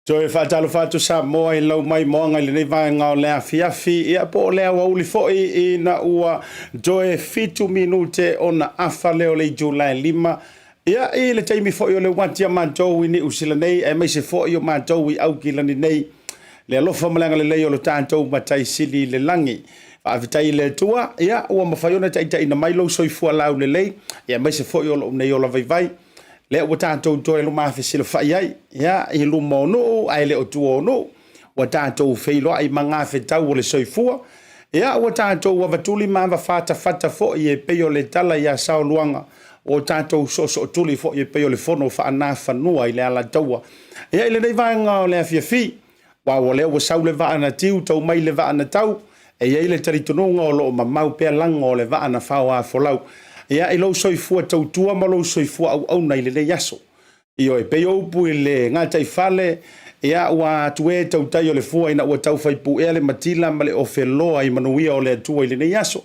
Joe fatalo fatu Samoa I lau mai moanga le nei vai ngao lea fiafi ia po lea wauli foi I na ua Joe fitu minute ona afa leo le Julai 5 ia I le taimi foi o le watia mātou I ni usila nei e mai se foi o mātou I au kilani nei le alofa malanga le lei o lo tātou matai sili le langi Avitai le tua ia ua mawhaiona taita ina mai lo soifua lau le lei ia mai se foi o lo nei o la vai vai le o tātou toi lo mawhisila whai ai ia I luma o no ai le o tua o no o tātou wheilo ai mga whetau o le soifua ia o tātou wa vatuli mawa whata fo I e peo le tala ia sao luanga o tātou so tuli fo I e peo le fono whaana whanua I le ala taua ia I le nei vanga o le afiafi wa o le o sau le vaana tiu tau mai le vaana tau e ia le taritononga o lo mamau pea langa o le vaana whaua folau ia I lo soifua tautua ma lo soifua au nei le yaso I o e peo upu I le ngātai whale ia ua tue tautai o le fua ina ua tau whaipu ea le matila ma le o wheloa I manuia o le atua I le yaso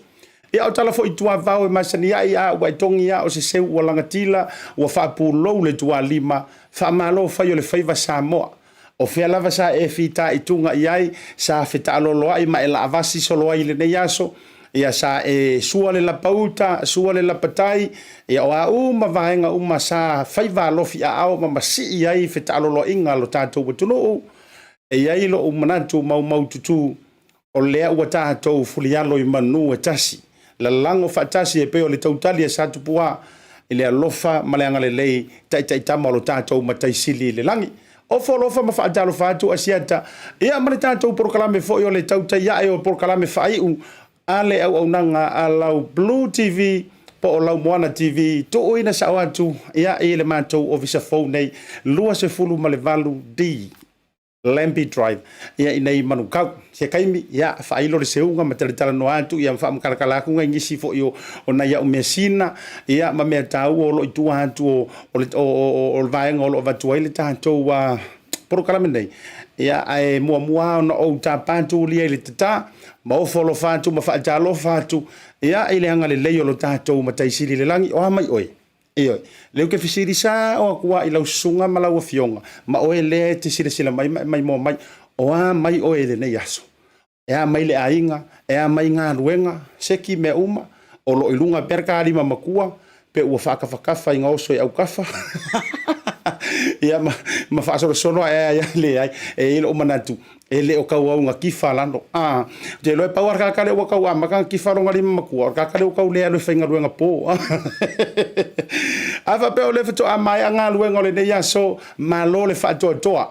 ia o tala fo I tua vau e masani ai a ua itongi a o se seu ua langatila ua whaapu lou le tua lima whaamalo whai o le whaiva Samoa o fea lava sa e fita I tunga iai sa feta aloloa I ma e la avasi soloa I le ne yaso ia sa e sua le la pauta sua le la patai ia o a uma vaenga uma sa whaiva alofi a ao ma masi iai feta aloloa inga lo tātou watunu e iai lo umanatu mau tutu o lea ua tātou fulialo I manu e tasi la lango fatasi e peo le tautali e sa tupua I le alofa maleanga le lei taitama lo tātou mataisili le langi o folofa ma faatalo fatu Asiata ia mane tātou proklame fo I o le tautai ia e o proklame faiu ale au nanga a lau BLU TV po o lau Moana TV to oina sa watu ia e le mātou o visa fau nei lua se fulu ma le valu D Lampi Drive ia inei manukau se kaimi ia failo le seunga ma tala no atu ia fa mkarakala ku ngai ngisi fo yo ona ia o mesina ia ma me tau o lo itu atu o vaenga o lo vatu ile tātou wa proklame nei ia ai mua no o tapatu li ile tata ma o folo fatu ma faatalo fatu ia ile anga le leio lo tātou mataisili le langi o mai oi Iyo, leo ke fisheries sa o kuwa ila usunga malawa fionga. Ma o ele te sila mai mo mai. Oa mai o ele ne yaso. Ea mai le ainga, ea mai ngā ruenga, seki me uma, o lo ilunga perka lima makua, pe ua whakawhakafa i ngā oso i au kafa. Ia ma whaasoro sono ea le ai, e ilo o manatu, e le o kau au ngā kifa lando. Te loe pau arkakale ua kau amaka kifa ronga lima makua, arkakale ua kau lea loe whainga ruenga po. Awa pe o le whato a mai a ngā ruenga o le ne yaso, ma lo le whaatoa toa.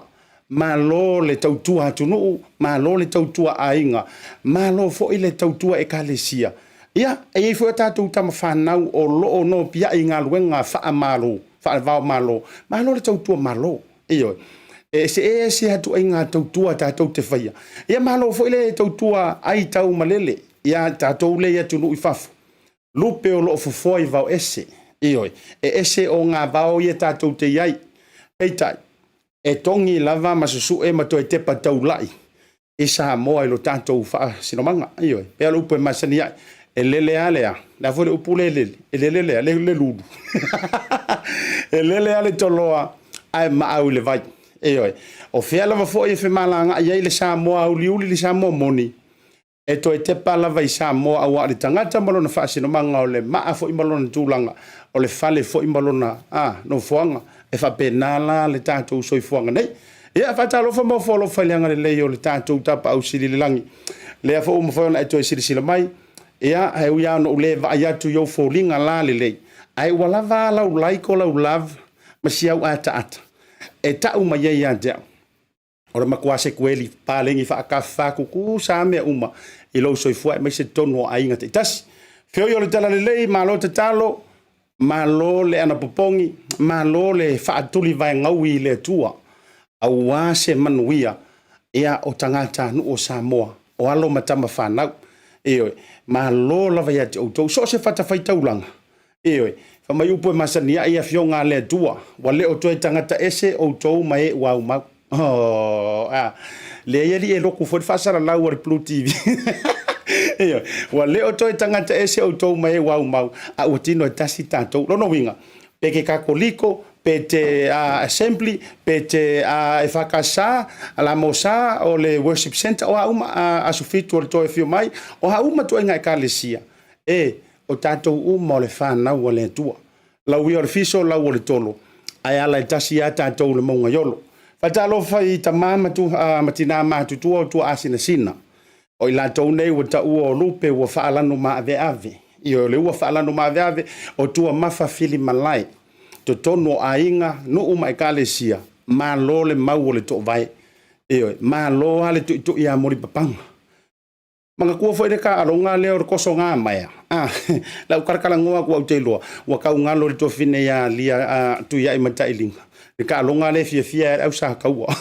Ma lo le tautua atunu, ma lo le tautua ainga, ma lo fo i le tautua ekalesia. Ia, e fo tātou tama whanau o loo no pia i ngā luenga wha malo, wha vau malo, ma lo le tautua malo. Iyo, se hatu ai ngā tautua tātou te whaia. Ia, ma lo fo i le tautua ai tau malele, ia tātou le atunu i whafu. Lupe o loo fufoi vau ese. Iyo, ese o ngā vau i tātou te iai. Eitai. E tongi lava masusu e mato e tepa tau lai. E sa moa ilo tātou wha sinomanga. Iyo, pea lupo e masani ai. E lele alea. La fore upule lele. E lele lea, lele lulu. E lele ale toloa. Ai maau le vai. Iyo, o fea lava fo e fe malanga. Ia le sa moa uli uli le sa moa moni. E to e tepa lava i sa moa awa le tangata malona wha sinomanga o le maa fo i malona tūlanga. O le fale fo i malona. No fuanga. E fa penala le tātou soifuanga nei. Ia whatalofa mo folo whaileanga le leo le tātou tapa au siri le langi. Lea fo umu whaiona e toi siri sila mai. Ia he uia no ule va ayatu yo fōlinga la le lei. Ai walava lau laiko lau lav masi au ata ata. E tau mai ei ante au. Ora makuase kueli pālengi whaakawha kuku sa mea uma. I lau soifua e mai se tonu o ainga te tasi. Whio yo le tala le lei malo te talo. Ma lo le ana popongi, ma lo le whaatuli vai ngaui le tua. Au wase manuia, ea o tangata nu o Samoa, o alo matama whanau. Eoe, ma lo lava ia te outou, so se whatawhai taulanga. Eoe, whamai upo e masania ia fionga le tua, wa le o toi tangata ese outou mai wau mau. Le ieri e loku fwoi whasara lau ar Blue TV. Wa leo toi tangata ese o tau mai wau mau a utino e tasi tātou lono winga peke kakoliko pe te assembly pe te e whakasa la mosa o le worship center o hauma a sufitu o le toi fio mai o hauma toi ngai kalesia o tātou uma o le whanau o le tua lau i o le fiso lau o le tolo ai ala e tasi a tātou le maunga yolo whatalo whai ta mamatu matina matutua o tua asina sina o i lātou nei ua ta ua o lupe ua whaalano ma ave ave. I o le ua whaalano ma ave ave o tua mafa fili malai. To tono a inga no uma e kalesia. Ma lo le mau o le to vai. Ma lo ale tu ia mori papanga. Manga kua fwere ka alonga leo re koso ngā maia. Lau karakala ngoa kua uteiloa. Ua kau ngalo le to fine ia lia tu ia imata ilinga. Re ka alonga le fia au sa kaua.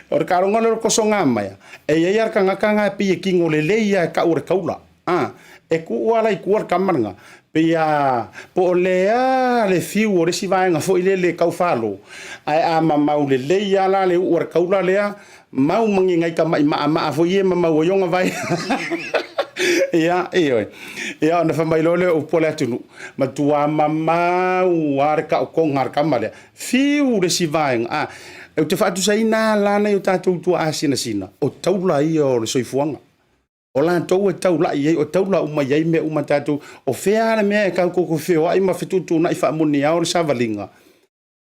Ora ka alonga le koso ngā maia. E ia ka ngakanga pi e kingo le leia ka ure kaula. E ku uala i kuar kamaranga. Pia po lea le fiu o resi vaenga fo i le kau whalo. Ai a mamau le leia la le ure kaula lea. Mau mangi ngai ka mai maa fo i e mamau o yonga vai. Ia, ia, na whamai lole o pole atunu. Ma tua mamau are ka o kongar kamale. Fiu resi vaenga. E te whaatu sa ina lana i o tātou tua asina sina. O taula i o le soifuanga. O lan tau e taula i o taula uma iei me uma tātou. O whea mea e kau koko wheo ai ma whetutu na i whaamuni au le savalinga.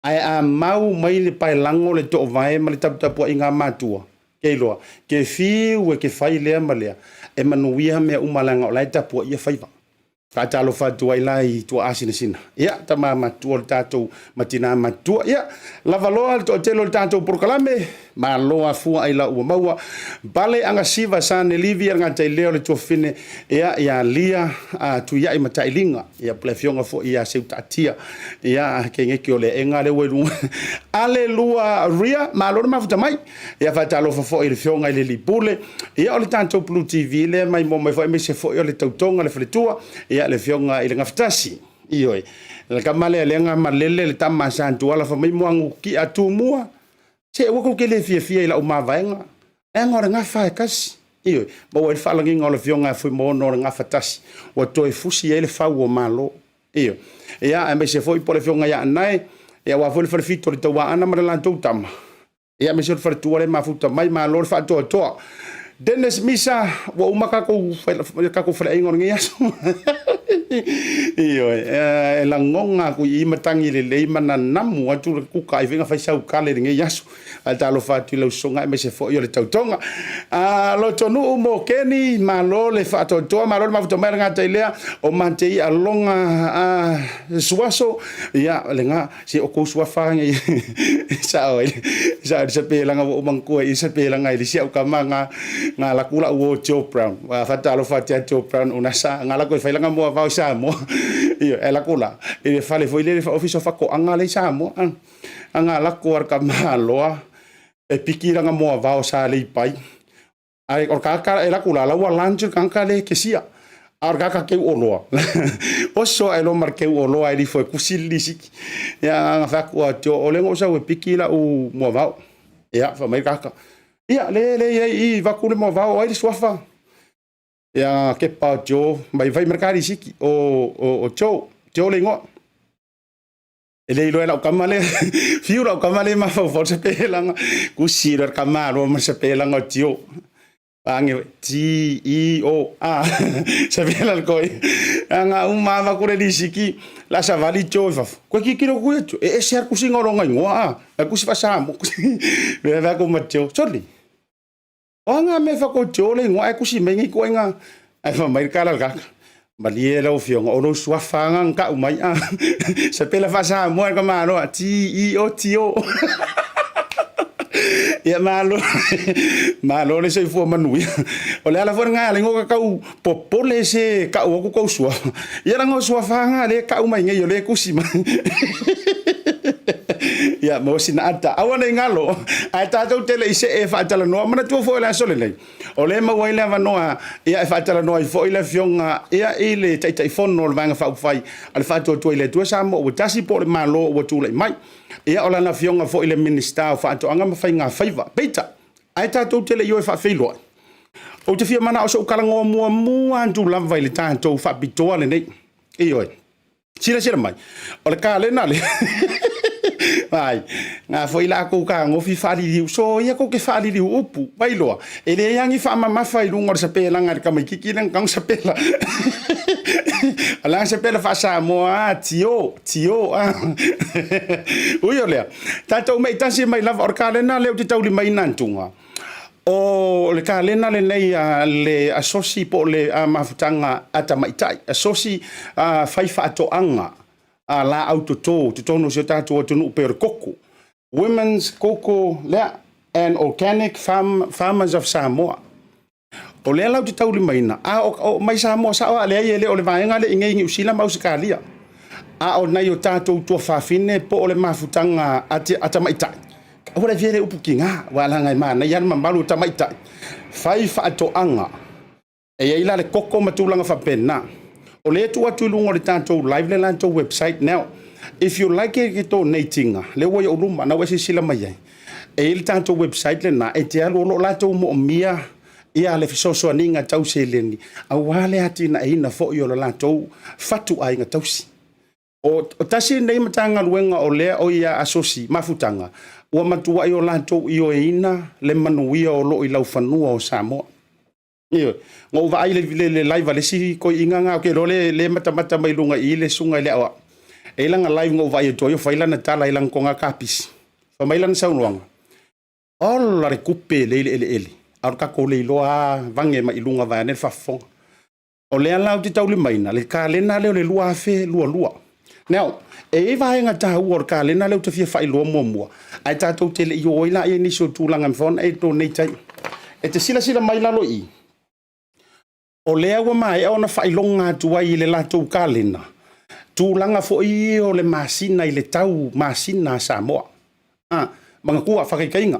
Ai a mau mai le pai lango le to vai ma le taputapua i ngā mātua. Kei loa. Ke whiu e ke whai lea ma lea. E manuia mea umalanga o lai tapua i a whaiva. Ka talo whātua i lai tua asina sina. Ia, tama matua le tātou matina matua. Ia, lava loa le toa telo le tātou porokalame. Ma loa fua ai la ua maua. Bale anga siva sa ne livi anga tai leo le tua fine. Ia lia tu ia i mata ilinga. Ia ple fionga fo ia seu tatia. Ia ke ngeki o le enga le welunga. Aleluia ria. Ma lona mafuta mai. Ia whatalo fo i le fionga i le lipule. Ia o le tātou Blue TV le mai mo mai fo i mese fo i o le tautonga le whaletua. Ia le fionga i le ngafitasi. Ioi. Le kamale le nga malele le tama santu ala fa mai moangu ki atu mua. Se wako ke le fia i la uma vaenga. E ngore ngafa e kasi. Ioi. Ba wa whalangi ngole fionga fui mo no ngafatasi. Wa toi fusi e le fau o malo. Ioi. ia me se foi pole fionga ia nai ia wa foi for fito to wa ana mala to tama ia me se for tuale ma futa mai ma lor fa to Dennis Misa wa umaka ko fra ingor ngia iyo la ngonga ku I matangi le mana namu atu ku kai vinga fa sau kale ngia yasu alta lo fa tu lo songa me se fo yo le tautonga lo tonu mo keni ma lo le fa to ma lo ma futa mai nga tailea o mantei alonga suaso ya lenga si o ko suafa ngi sa pelanga o mangko I sa pelanga I sia ka manga ngala kula wo Joe Brown wa fata lo fata Joe Brown unasa ngala ko fa langa mo va sa mo iyo ela kula e fale foi le office fa ko angala sa mo angala ko ar ka maloa e pikira nga mo va sa le pai ai or ka ela kula la wa lanche kanka le kesia ar ka ke oloa oso elo marke oloa I foi kusili sik ya fa ko to olengo sa we pikira u mo va ya fa mai ka ia le I vakule mo va ai swafa ya ke pa jo mai vai mercari siki o jo le ngo ele lo ela kamale fiu lo kamale ma fa se pelanga ku sira kamalo ma se pelanga jo ange GEO se vela ko anga uma va kure di siki la savali jo fa ko ki kiro ku e ser ku singoro ngoa ku si fa samo ve va ko ma jo sorry Onga me fa ko jole ngo ai kusi mengi ko nga ai fa mai kala ka baliela o fionga o no suafanga ka umai se pela fa sa mo ka malo TEO ya malo le se fo manui o le ala for nga le ngo ka u popole se ka o ko sua ya ngo suafanga le ka umai nge yo le kusi ya mo sina ata awana ngalo ata to tele ise e fa tala no mana tu fo la sole le o le ma wai lava no ya fa tala no fo ile fionga ya ile tai fon no vanga fa fai al fa to ile tu sa mo tasi po le malo o tu le mai ya ola na fionga fo ile minister fa to anga fa nga faiva beta ata to tele yo fa filo o te fia mana o so kala ngo mo antu lava ile tanto fa bitoa le nei iyo sila mai o le kale na le ai nga foi la ko ka ngo fi fali di so ya ko ke fali di upu vai lo ele yang I fa ma fa I lungor sa pela nga ka mai kikilang kang sa pela ala sa pela fa sa mo tio uyo le tato mai tansi mai lava or kale na le tau li mai nantunga o le kale na le nei le asosi po le mafutanga ata mai tai asosi fai fa to anga la autoto to tono se tato to no per coco women's cocoa and organic farmers of Samoa o le la tau li maina o mai Samoa sa le ele o le vaenga le ingi usila mausikalia o na yo tato to fa fine po le mafutanga ata mai tai o le viere upukinga wala ngai mana yan mambalu ta mai tai fai fa to anga e ila le coco matulanga fa pena o le tu atu lungo le tanto live le lanto website now if you like it donating le wo yo luma na wesi sila mai e il tanto website le na e te alo lo lato mo mia ia le fisoso ninga tau seleni a wale ati na ina fo yo lo lato fatu ai nga tausi o tasi nei matanga luenga o le o ia asosi mafutanga o matua yo lato yo ina le manuia o lo I lau fanua o Samoa iyo ngo va ile le live le si ko inga nga ke le mata mai lunga I le sunga le awa e langa live ngo va to yo faila na tala ilang ko nga kapis fa mai lan sa unwanga all la recupe le ar ka ko le loa vange mai lunga va ne fa fo o le ala ti tauli mai na le ka le na le lua fe lua now e va nga ta wor ka le na le te fa ilo mo ai ta to tele yo ila e ni so tu langa fon e to nei tai e te sila mai la lo I o lea wa mai ona failonga tua I le latou kalena tulaga fo'i o le masina I le tau masina Samoa manga kua whakaikaiga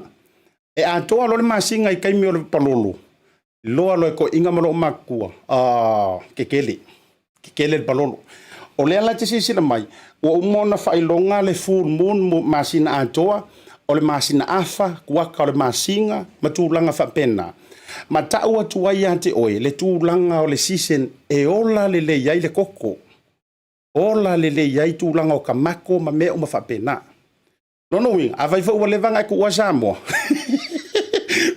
e atoa lo le masinga I kaimi o le palolo loa lo ko inga malo makua kekele le palolo o lea la te sisila mai o umona failonga le full moon mo masina atoa o le masina afa kuaka o le masinga matulaga whapena ma ta'u atu ai ate oe le tūlanga o le season e ola le iai le koko ola lele yai tūlanga o ka mako ma mea o mawhapena. Nono wing, a vai fo le vanga ku wa Samoa.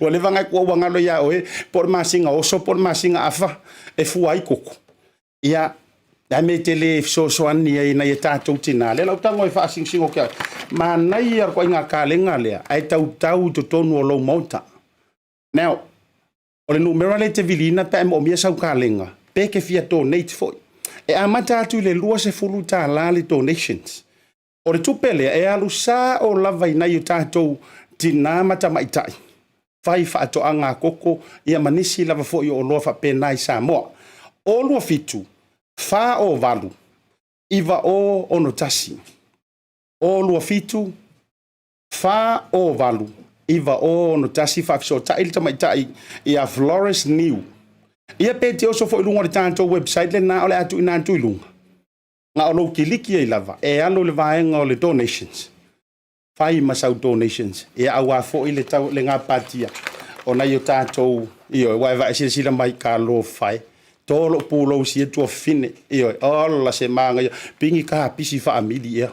O le vanga ku wa ngalo ya oe por masinga o so por masinga afa e fu ai koko. Ia a me tele so ani ai na eta tina le lau tango e fa singo kia. Ma nai ar ko inga ka lenga le ai tau to tonu o lo mota. Now, o le numero le te vilina pe mo mia sau ka lenga. Pe ke fia donate foi. E amata atu le lua se fulu ta la le donations. O le tupele e alu sa o lava ina yu tātou tina mata maitai. Fai fa ato anga koko ia manisi lava fo o loa fa penai Samoa. O lua fitu, fa o valu, iwa o onotasi. O lua fitu, fa o valu, iwa o onotasi fa fiso ta ilita maitai ia Flores New. Ia pete oso fo ilunga le tātou website le na ole atu ina atu ilunga. Nga o lo kiliki e lava, e alo le vaenga o le donations. Fai masau donations. E awa fo i le tau le ngā patia. O na i o tātou, iyo, wai vai sila mai ka lo fai. Tolo pulo si e tua fine, iyo, ola se manga, pingi ka pisi fa amili, ia.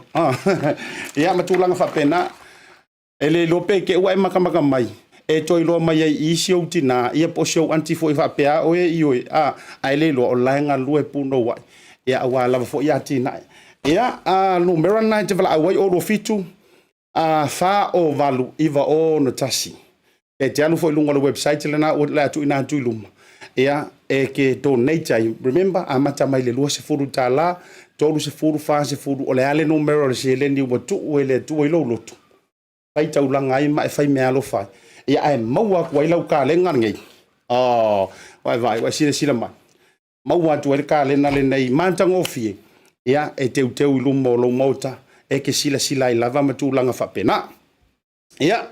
Ia matulanga fa pena, ele lope ke ua e makamaka mai. E toi loa mai ai isi o tina, ia po show anti fo i fa pea, oe iyo, ai le loa o laenga lue puno wai. Ia awa lava fo ia tina. Ia, numero nai te vala awai o lo fitu, fa o valu, iwa o no tasi. E te alu fo ilunga le website le na o le atu ina atu iluma. Ia, e ke donate ai. Remember, amata mai le lua se furu ta la, tolu se furu, fa se furu, o le ale numero le se le ni watu, o le tu o ilo lotu. Pai taulanga ai ma e fai mea lo fai. Ia, ai maua kua ilau ka le ngai. Wai sila mai. Maua tu ele ka le na le nei mantang ofie. Ia, e teu iluma o lo mota, e ke sila i lava matulanga fa pena. Ia,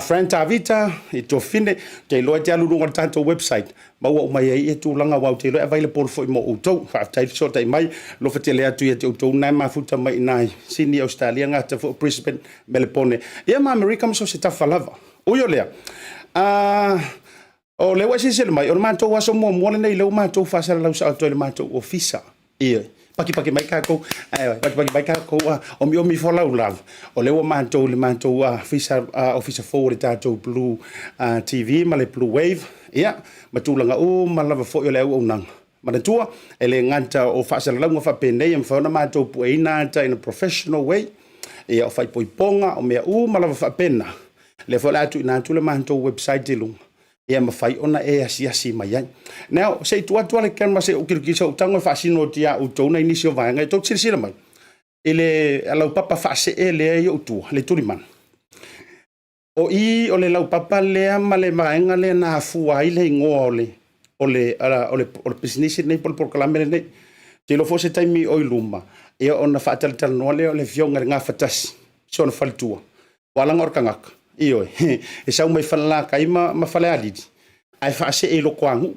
Fran Tavita, i to fine, te loa te alurunga tanto website, maua o mai e tūlanga wau te loa available for i mo utou, whaatai so tai mai, lo fa te lea tu i te utou nai mafuta mai nai, Sydney, Australia, ngata fo Brisbane, Melbourne. Ia ma Amerika so se tawhalava. Uyo lea. O lewa si sila mai, o le mātou waso mua mua nei leo mātou whasara lau sa ato le mātou ofisa. Ia. Paki mai kako, paki mai kako, o mi folau lava. O lewa mātou le mātou officer for le tātou Blue TV, ma le Bluwave. Ia, matulanga o malava fo i o leo o nanga. Manatua, ele nganta o whaasara lau ngawha penei, mwhaona mātou pu e inata in a professional way. Ia o whai poiponga, o mea malava wha pena. Le fo latu inatu le mātou website e lunga. Ia mawhai ona e asi mai ai. Now, se tua le kenma se ukirikisa utango whaasino tia utona inisio vaenga e tau sira mai. Ele lau papa whaase e lea i utua, le turiman. O i o le lau papa lea ma le vaenga lea na hafua i le ingoa o le business nei pol kalame nei. Te lo fo se taimi o iluma. Ia ona whaatalitala noa lea o le fionga le ngā whatasi. Se ona whalitua. Walanga orka ngaka. Iyo, e sau mai whanala kai ma whale alidi. Ai whaase e loko angu.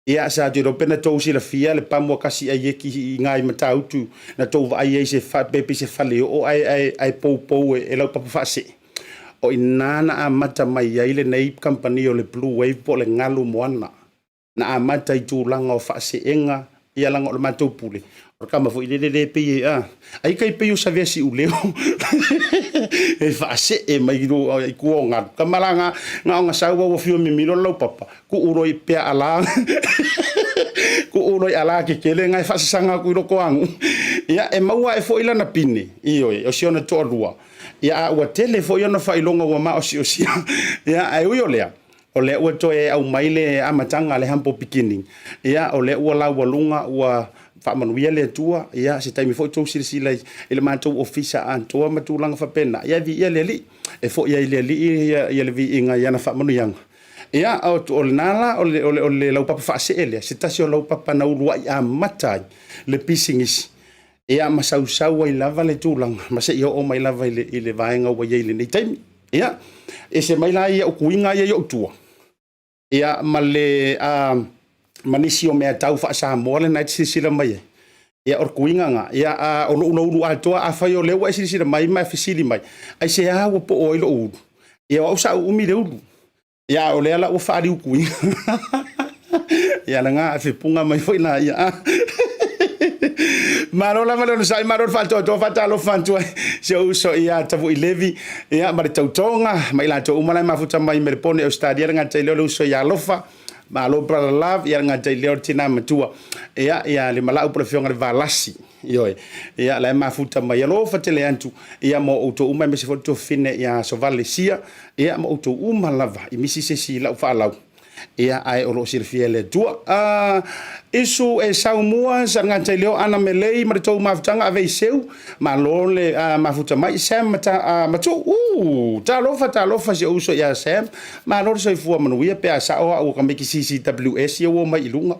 Ia sa te ropena tau si la fia, le pamua kasi ai eki i ngai matautu, na tau wa ai se pepe se whale o ai pou e lau papa whaase. O inana a mata mai ai le nei company o le Bluwave po le ngalu moana. Na a mata i tūlanga o whaase enga, ia langa o le matou pule. O kama fo i le pei e ai kai pei o sa vesi u leo. E whaase e mai i kua o ngāru. Kamaranga ngā o ngā saua o fio mimiro lau papa. Ku uroi pea ala. Ku uroi ala ke kele ngai whaasasanga ku i roko angu. Ia e maua e fo ilana pine. Iyo e o siona toa rua. Ia a ua tele fo iona whailonga ua maa o si o sia. Ia ai uio lea. O le ua to e au maile amatanga le hampo beginning. Ia o le ua lau walunga ua whaamanuia le atua, ia se taimi fo i tau sila ele mātou ofisa antoa matulanga whapena. Ia vi ia le li, e fo ia le li, ia le vi inga iana whaamanuianga. Ia o le nala, o le laupapa whaase ele, se tasi o laupapa na urua i a matai, le pisingisi. Ia masausau ai lava le tūlanga, mase ia o mai lava i le vaenga ua ia le nei taimi. Ia, e se mai la ia o kuinga ia o tua. Ia ma le manisi o mea tau wha Samoa le nai sila mai. Ia or kuinga nga. Ia o ulu atoa a whai o lewa e sila mai mai fisili mai. Ai se hawa po o ilo ulu. Ia o sa umi le ulu. Ia o lea la o whaari u kuinga. Ia la ngā a whipunga mai whai na ia. Marola malona sai maror fato to fatalo fantu se uso ia tavu ilevi ia mari tautonga mai la to umala mafuta mai merpone o stadia nga tailo uso ia lofa ma lo brother love ia nga tailo tina matua ia le mala uprofionga le valasi Ioi, ia la mafuta mai lo fatele antu ia mo auto uma me se foto fine ia so valesia ia mo auto uma lava i misi se si la fa lau ia ai o lo sirfiele tua isu e saumua sa ngata leo ana melei ma to mafutanga ave seu ma lo le mafuta mai sem mata matu ta lo fa se uso ia sem ma lo so fu manuia pe sa o ka meki CCWS yo mai ilunga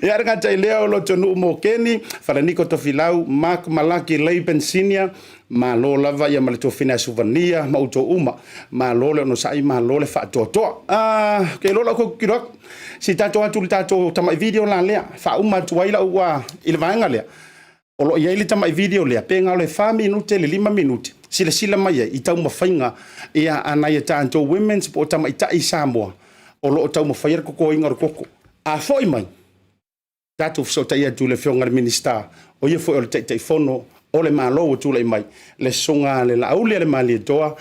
ia ngata leo lo tonu mo keni fala niko to filau mak malaki leiben senior ma lo lava ia ma to fina suvania ma uto uma ma lo le no sai ma lo le fa to ke lo ko kirok si tato atu tato tama video la lea fa uma tuaila ua ile vanga lea o lo ia ile tama video lea penga le fa minute le 5 minute sila mai i tau mafainga ia ana ia tanto women's po tama ita i Samoa o lo tau mafaira ko inga koko a foi mai tato so ta ia tu le fionga minister o ia foi o te fono o le malo tu le mai le songa le Laaulialemalietoa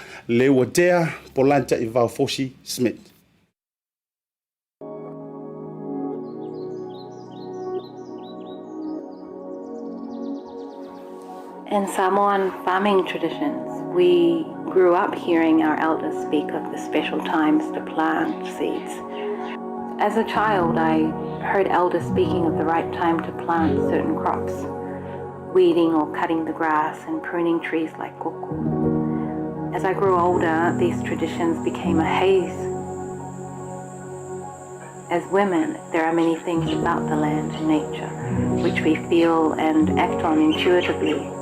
Polataivao Schmidt. In Samoan farming traditions, we grew up hearing our elders speak of the special times to plant seeds. As a child, I heard elders speaking of the right time to plant certain crops, weeding or cutting the grass and pruning trees like koko. As I grew older, these traditions became a haze. As women, there are many things about the land and nature which we feel and act on intuitively.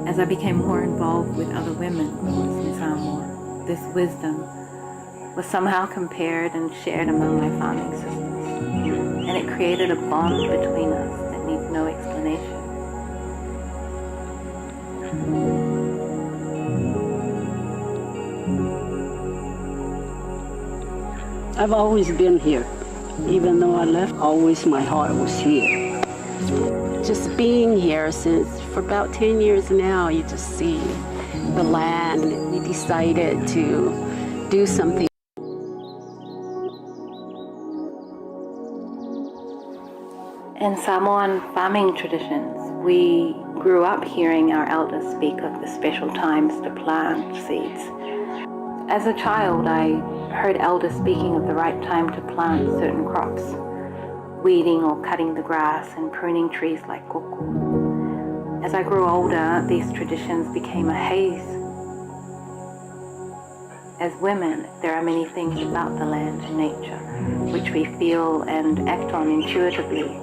As I became more involved with other women in Samoa, this wisdom was somehow compared and shared among my farming sisters, and it created a bond between us that needs no explanation. I've always been here. Even though I left, always my heart was here. Just being here for about 10 years now, you just see the land. We decided to do something. In Samoan farming traditions, we grew up hearing our elders speak of the special times to plant seeds. As a child, I heard elders speaking of the right time to plant certain crops, weeding or cutting the grass and pruning trees like koko. As I grew older, these traditions became a haze. As women, there are many things about the land and nature which we feel and act on intuitively.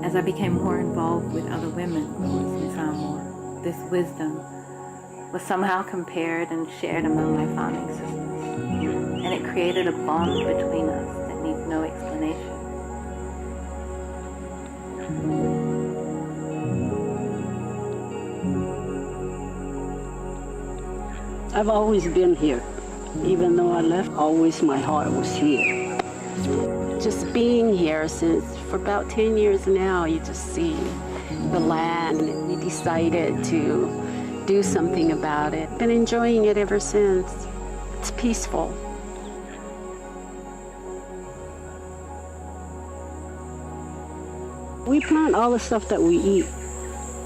As I became more involved with other women in Samoa, this wisdom was somehow compared and shared among my farming sisters, and it created a bond between us that needs no explanation. I've always been here. Even though I left, always my heart was here. Just being here for about 10 years now, you just see the land. We decided to do something about it. Been enjoying it ever since. It's peaceful. We plant all the stuff that we eat.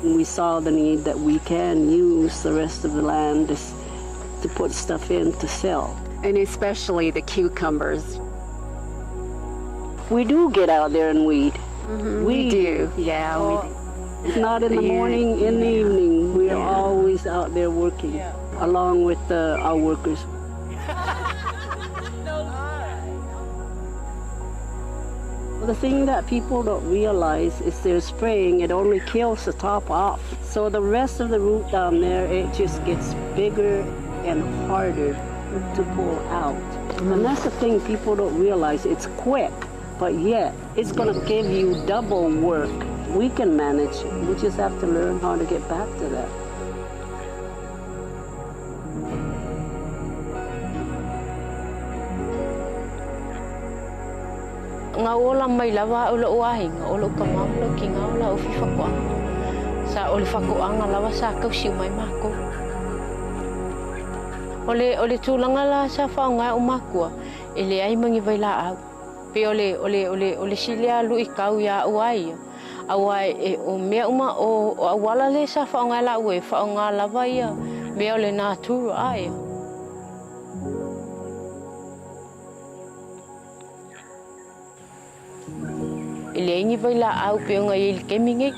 We saw the need that we can use the rest of the land to put stuff in to sell. And especially the cucumbers. We do get out there and weed. Mm-hmm, we do. Yeah, we do. It's not in the morning, in the evening. We are always out there working, along with our workers. The thing that people don't realize is they're spraying, it only kills the top off. So the rest of the root down there, it just gets bigger and harder to pull out. And that's the thing people don't realize. It's quick, but yet it's going to give you double work. We can manage it. We just have to learn how to get back to that. nga ola mai lava o lo wahinga o lo kamamlo ki nga ola o fifakoanga sa o le fakoanga lava sa kausi mai mako o le tūlanga la sa whaonga o makua e le ai mangi vai la au pe o le silea lu i kau ia uai awai e o mea uma o awala le sa whaonga la ue whaonga lava ia mea o le nā tūru ai e le ingi vai la au pe o ngai ili kemingi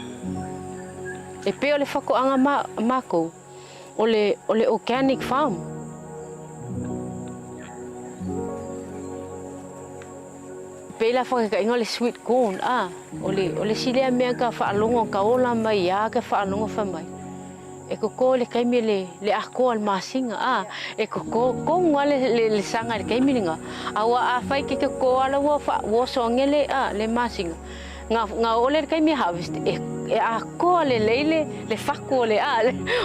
e pe o le whakoanga mako o le organic farm pe la whakakainga le sweet corn o le silea mea ka whaalongo ka ola mai ka whaalongo whamai e koko le kaimi le ako al masinga e koko konga le sanga le kaimi nga awa a whai ke koko ala wa songele le masinga nga ole le kaimi harvest e ako le leile le whako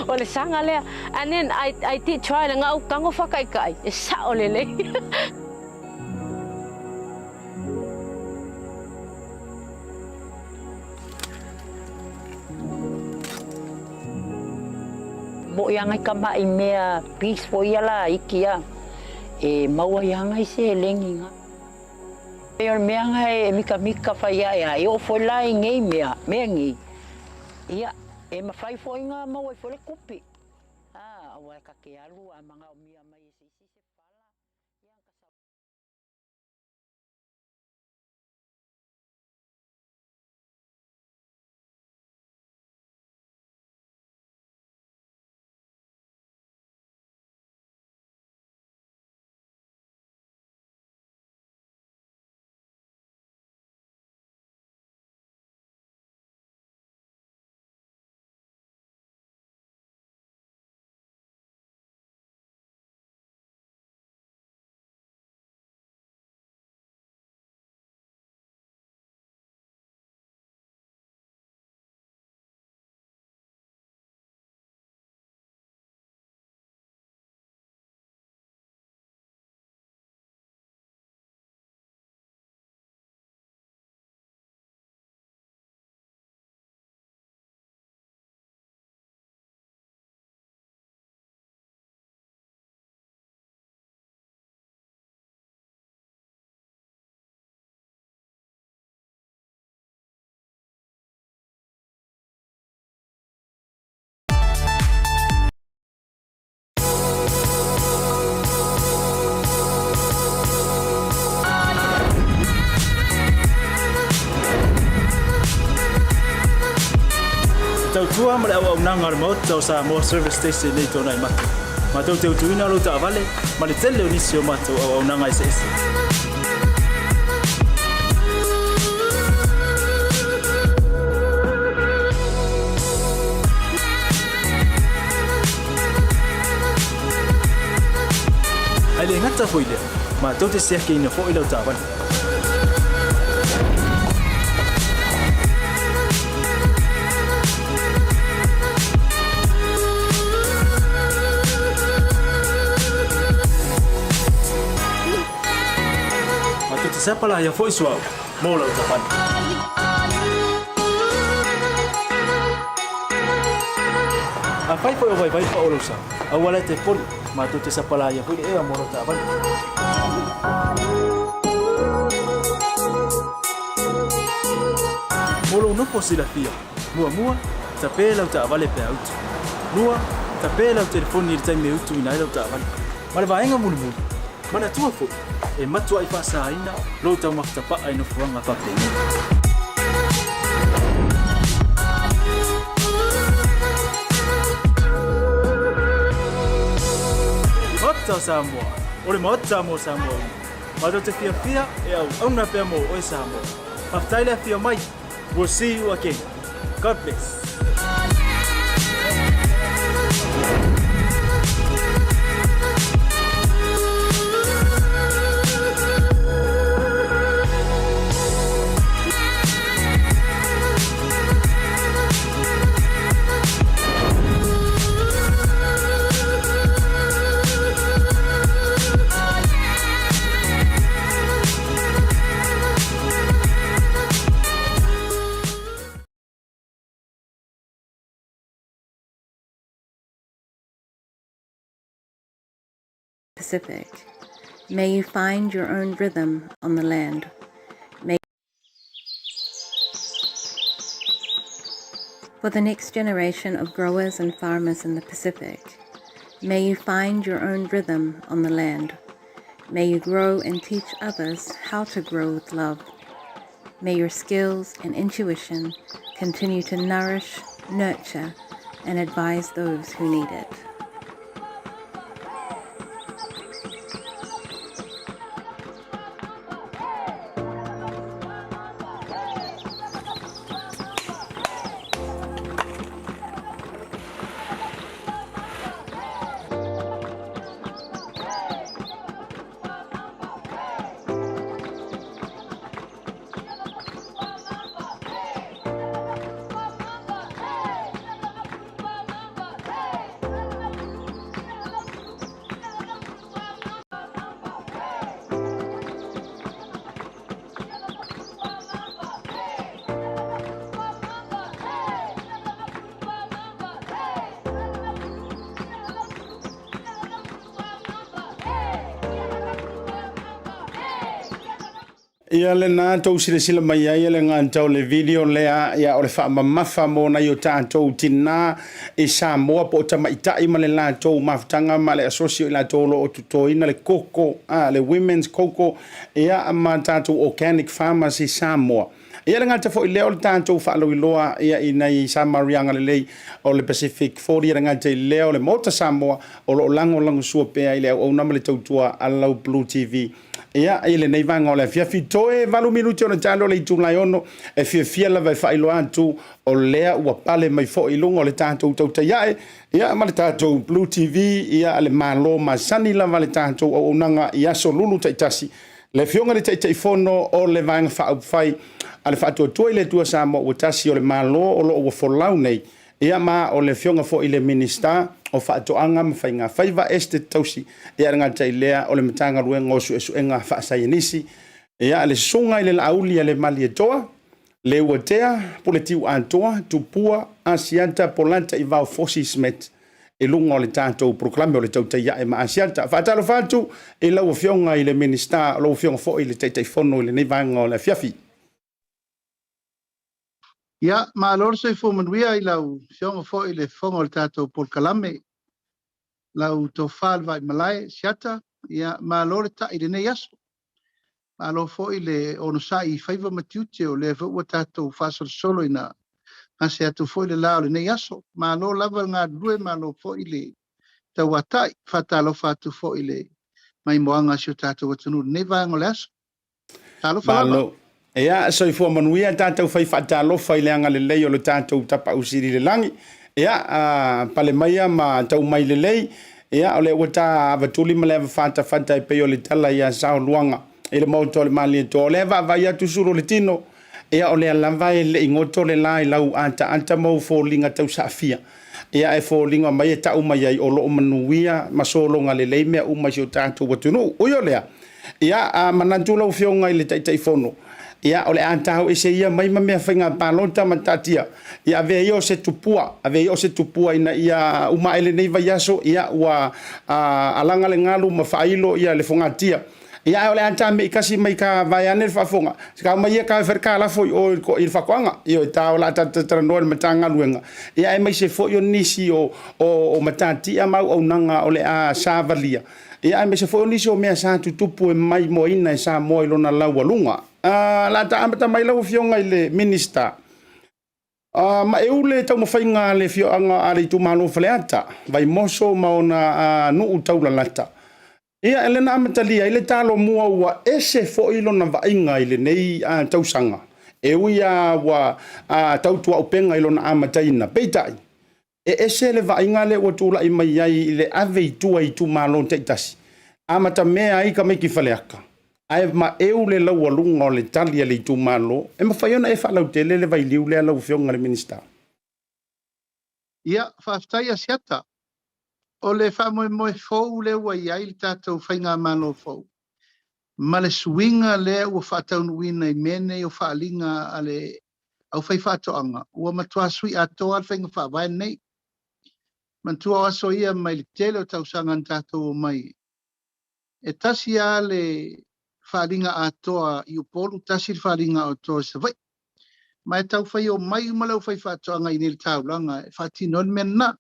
o le sanga le and then I did try nga au kango whakaikai e sa o le leile mo yang ai kama i mea peace fo yala ikia e maua yang ai se lenginga e mea ngai mika fa ya e o fo lai ngai mea ngi ia e ma fai fo inga maua fo le kupi awa ka ke alu a manga o mia mai se fala yang ka tau tua mare au nanga mo tau sa mo service station nei tona i matu ma tau teu tuina lo ta vale ma le tele unisio matu au nanga i se ale ngata foile ma tau te sia ke ina fo ilo ta vale Siapa lah yang voice wow, mau lah ucapan. Apa itu yang baik pak urusan? Awalnya telepon, matu siapa lah yang punya mau lah ucapan. Mulu no posilah dia, mua tapi lah ucapan lebih out. Mua tapi lah telepon ni time out tu ina lah ucapan. Mana bayang mulu. Mana tua fu? E matua i whaasaina, lo tau maftapa ai no fuanga whapeni. Mata Samoa, ore mata mo Samoa. Mata te fia e au na pia mo oi Samoa. Maftaile fia mai. We'll see you again. God bless. Pacific. May you find your own rhythm on the land. For the next generation of growers and farmers in the Pacific, may you find your own rhythm on the land. May you grow and teach others how to grow with love. May your skills and intuition continue to nourish, nurture, and advise those who need it. Ia le nā tau sila mai ai le ngā tau le video lea ia o le wha mamafa mo na i o tātou tina e Samoa po o tamaitai ma le la tau mafutanga ma le asosio i la tau lo o tutoina le koko, le women's koko ia ma tātou organic farmers i Samoa. Ia le ngā tafo i leo le tātou whaalo i loa ia i nei Samarianga le lei o le Pacific 40 ia ngā te leo le mota Samoa o lo lango sua pea i leo au nama le tautua alau Blue TV. Ia ile nei vanga o le fiafi toe valu minuti ona talo le tulai ono e fia la vai fai lo atu o lea ua pale mai fo i lungo le tātou tauta iae ia ma le tātou Blue TV ia le malo ma sani la le tātou o unanga ia so lulu taitasi le fionga le taitai fono o le vanga fa fai ale fa to toi le tua sa mo utasi o le malo o lo o folau nei ia ma o le fionga fo i le minister o whaatoanga mawhainga whaiva este tausi ia ngā tailea o le matanga ruenga o su enga whaasayanisi ia le songa i le Laaulialemalietoa le uatea politiu antoa tupua Asiata Polataivao Schmidt e lunga o le tātou proklame o le tautai ia e ma Asiata whaatalo whātu e lau fionga i le minister lau fionga fo i le teitai fono i le neivanga o le fiafi. Ia, ma lor se fo manuia i lau fionga fo i le fonga o le tātou polkalame lau to whal vai malai siata ia ma lor ta i le nei aso ma lor fo i le ono sa i whaiva matiute o le ua tātou whasar solo ina ngase atu fo i le lao le nei aso ma lor lava ngā rue ma lor fo i le tau atai whatalo whatu fo i le mai moanga si o tātou atunu nei vanga le aso talo whalama. Ia so i fua manuia tātou whai whaatalofa i leanga le lei o le tātou tapa usiri le langi. Ia pale maia ma tau mai le lei. Ia o le wata avatuli ma lewa whata i peo le tala ia sao luanga. I le mauto le malietoa. O le vai atu suru le tino. Ia o le alavai le ingoto le lai lau anta mau fōlinga tau saafia. Ia e fōlinga mai e tau mai ai o lo manuia masolonga le lei mea umai si o tātou watunu. Uyo lea. Ia manantula u fionga i le taitai fono. Ia ole antau e se ia mai mea whainga pālota matatia. Ia ave io se tupua ina ia uma ele nei vai aso ia ua alanga le ngalu ma whailo ia le whangatia. Ia ole anta me ikasi mai ka vai ane le whafonga. Ska mai ia ka wherka lafo i le whakoanga. Ia o tau la tataranoa le matanga luenga. Ia e mai se fo io nisi o matatia mau au nanga ole a savalia. Ia e mai se fo io nisi o mea sa tutupu e mai mo ina e sa mo ilona lau alunga. La ta amata mai lau fionga i le minister. Ma eule tau mawhainga le fionga ale tu malo faleata. Vai moso maona nuu taula lata. Ia elena amata lia ile talo mua ua ese fo ilo na vainga ile nei tausanga. Ia wa tautua upenga ilo na amata ina. Peitai. E ese le vainga le watula i mai ai ile ave itua i tu malo teitasi. Amata mea ika meki faleaka. Ai ma eule lau alunga o le talia le tu malo e ma faiona e whalau tele le vai liu le lau fionga le minister. Ia, whaftai Asiata. O le whamoe fau le ua iai le tātou whainga malo fau. Ma le suinga le ua whatau nuina i mene o whaalinga ale au whai whatoanga. Ua matua sui atoa al whainga whaavai nei. Mantua aso ia mai le tele o tau sangan tātou o mai. e tasi a le whaaringa atoa i upolu, tasi le whaaringa atoa sa vai. Mai tau whai o mai umalau whai whaatoanga i nil taulanga, e whaatino le mena.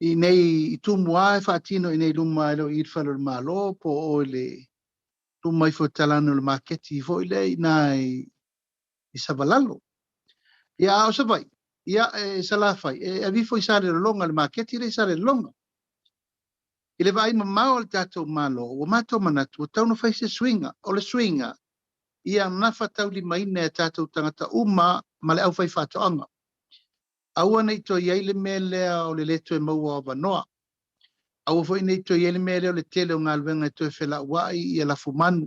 I nei i tumua e whaatino i nei luma elo i rwhalo le malo, po o le luma i whatalano le maketi i fo i le i nai i savalalo. Ia o sa vai, ia e salafai, e avifo i sare longa le maketi le sare longa. I le vai mamao le tatou malo, o mato manatu, o tauna whai se swinga, o le swinga, ia nafa tau li maine e tatou tangata uma, ma le au whai whatoanga. Aua nei to iai le me lea o le leto e maua o vanoa. Aua fwoi nei to iai le me lea o le tele o ngā luenga e toe whela uai i a lafu manu,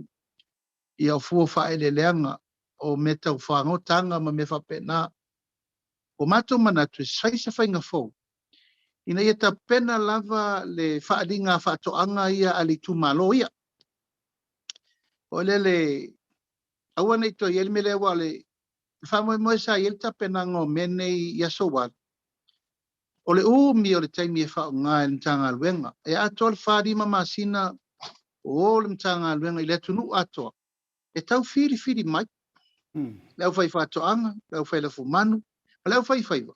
i au fua whae le leanga, o me tau whangotanga ma me whapena. O mato manatu e sai sa whainga fau. Ina ia ta pena lava le whaaringa whatoanga ia ali tu malo ia. O le aua nei to iai le me lea wa le whamoe moe sa iel ta pena ngo menei ia sowat. O le umi o le taimi e whao ngā e mtanga alwenga. E ato le whaarima masina o le mtanga alwenga i le tunu atoa. E tau whiri mai. Leu whai whatoanga, leu whai lafu manu, leu whai whaiwa.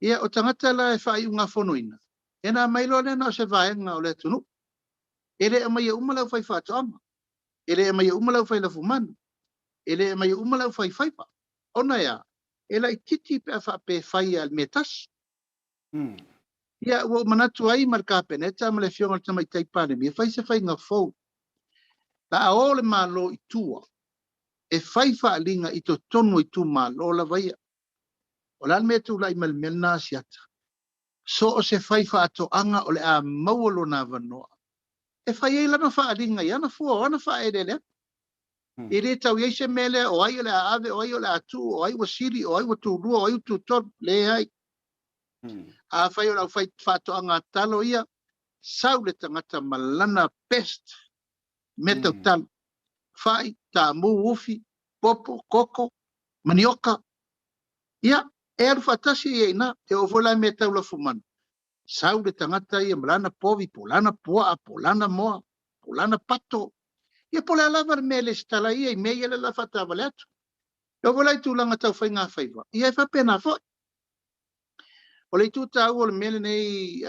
Ia o tangata la e whai unga whonoina. E nā mailo le na o se vaenga o le tunu. E le ama ia uma leu whai whatoanga. E le ama ia uma leu whai lafu manu. E le ama ia uma leu whai whaiwa. Ona ia, e la i titi pe a whape whai al metas. Ia, ua manatu ai marka peneta, ma le fionga tamai taipane mi, e whai se whai ngā fau. La a o le malo i tua, e whai whaalinga i to tonu i tu malo la vaia. O la me tu la i malmel na Asiata. So o se whai whaatoanga o le a maualo na vanoa. E whai e lana whaalinga i ana fua, o ana whae lea. I re tau iei se mele o ai o le ave, o ai o le atu, o ai o siri, o ai o tūrua, o ai o tūtor, le hai. A whai o lau whai whatoanga talo ia, sau le tangata malana pest, me tau talo. Whai, tā mū ufi, popo, koko, manioka. Ia, e aru whatasi i eina, e o volai me tau la fumanu. Sau le tangata ia malana povi, polana pua, polana moa, polana pato. Ia pole alava me le stala ia, i me ia le la whatawa le atu. E o volai tūlanga tau whai ngā whaiwa. Ia e whapena fwoi. O le tu tau o le mele nei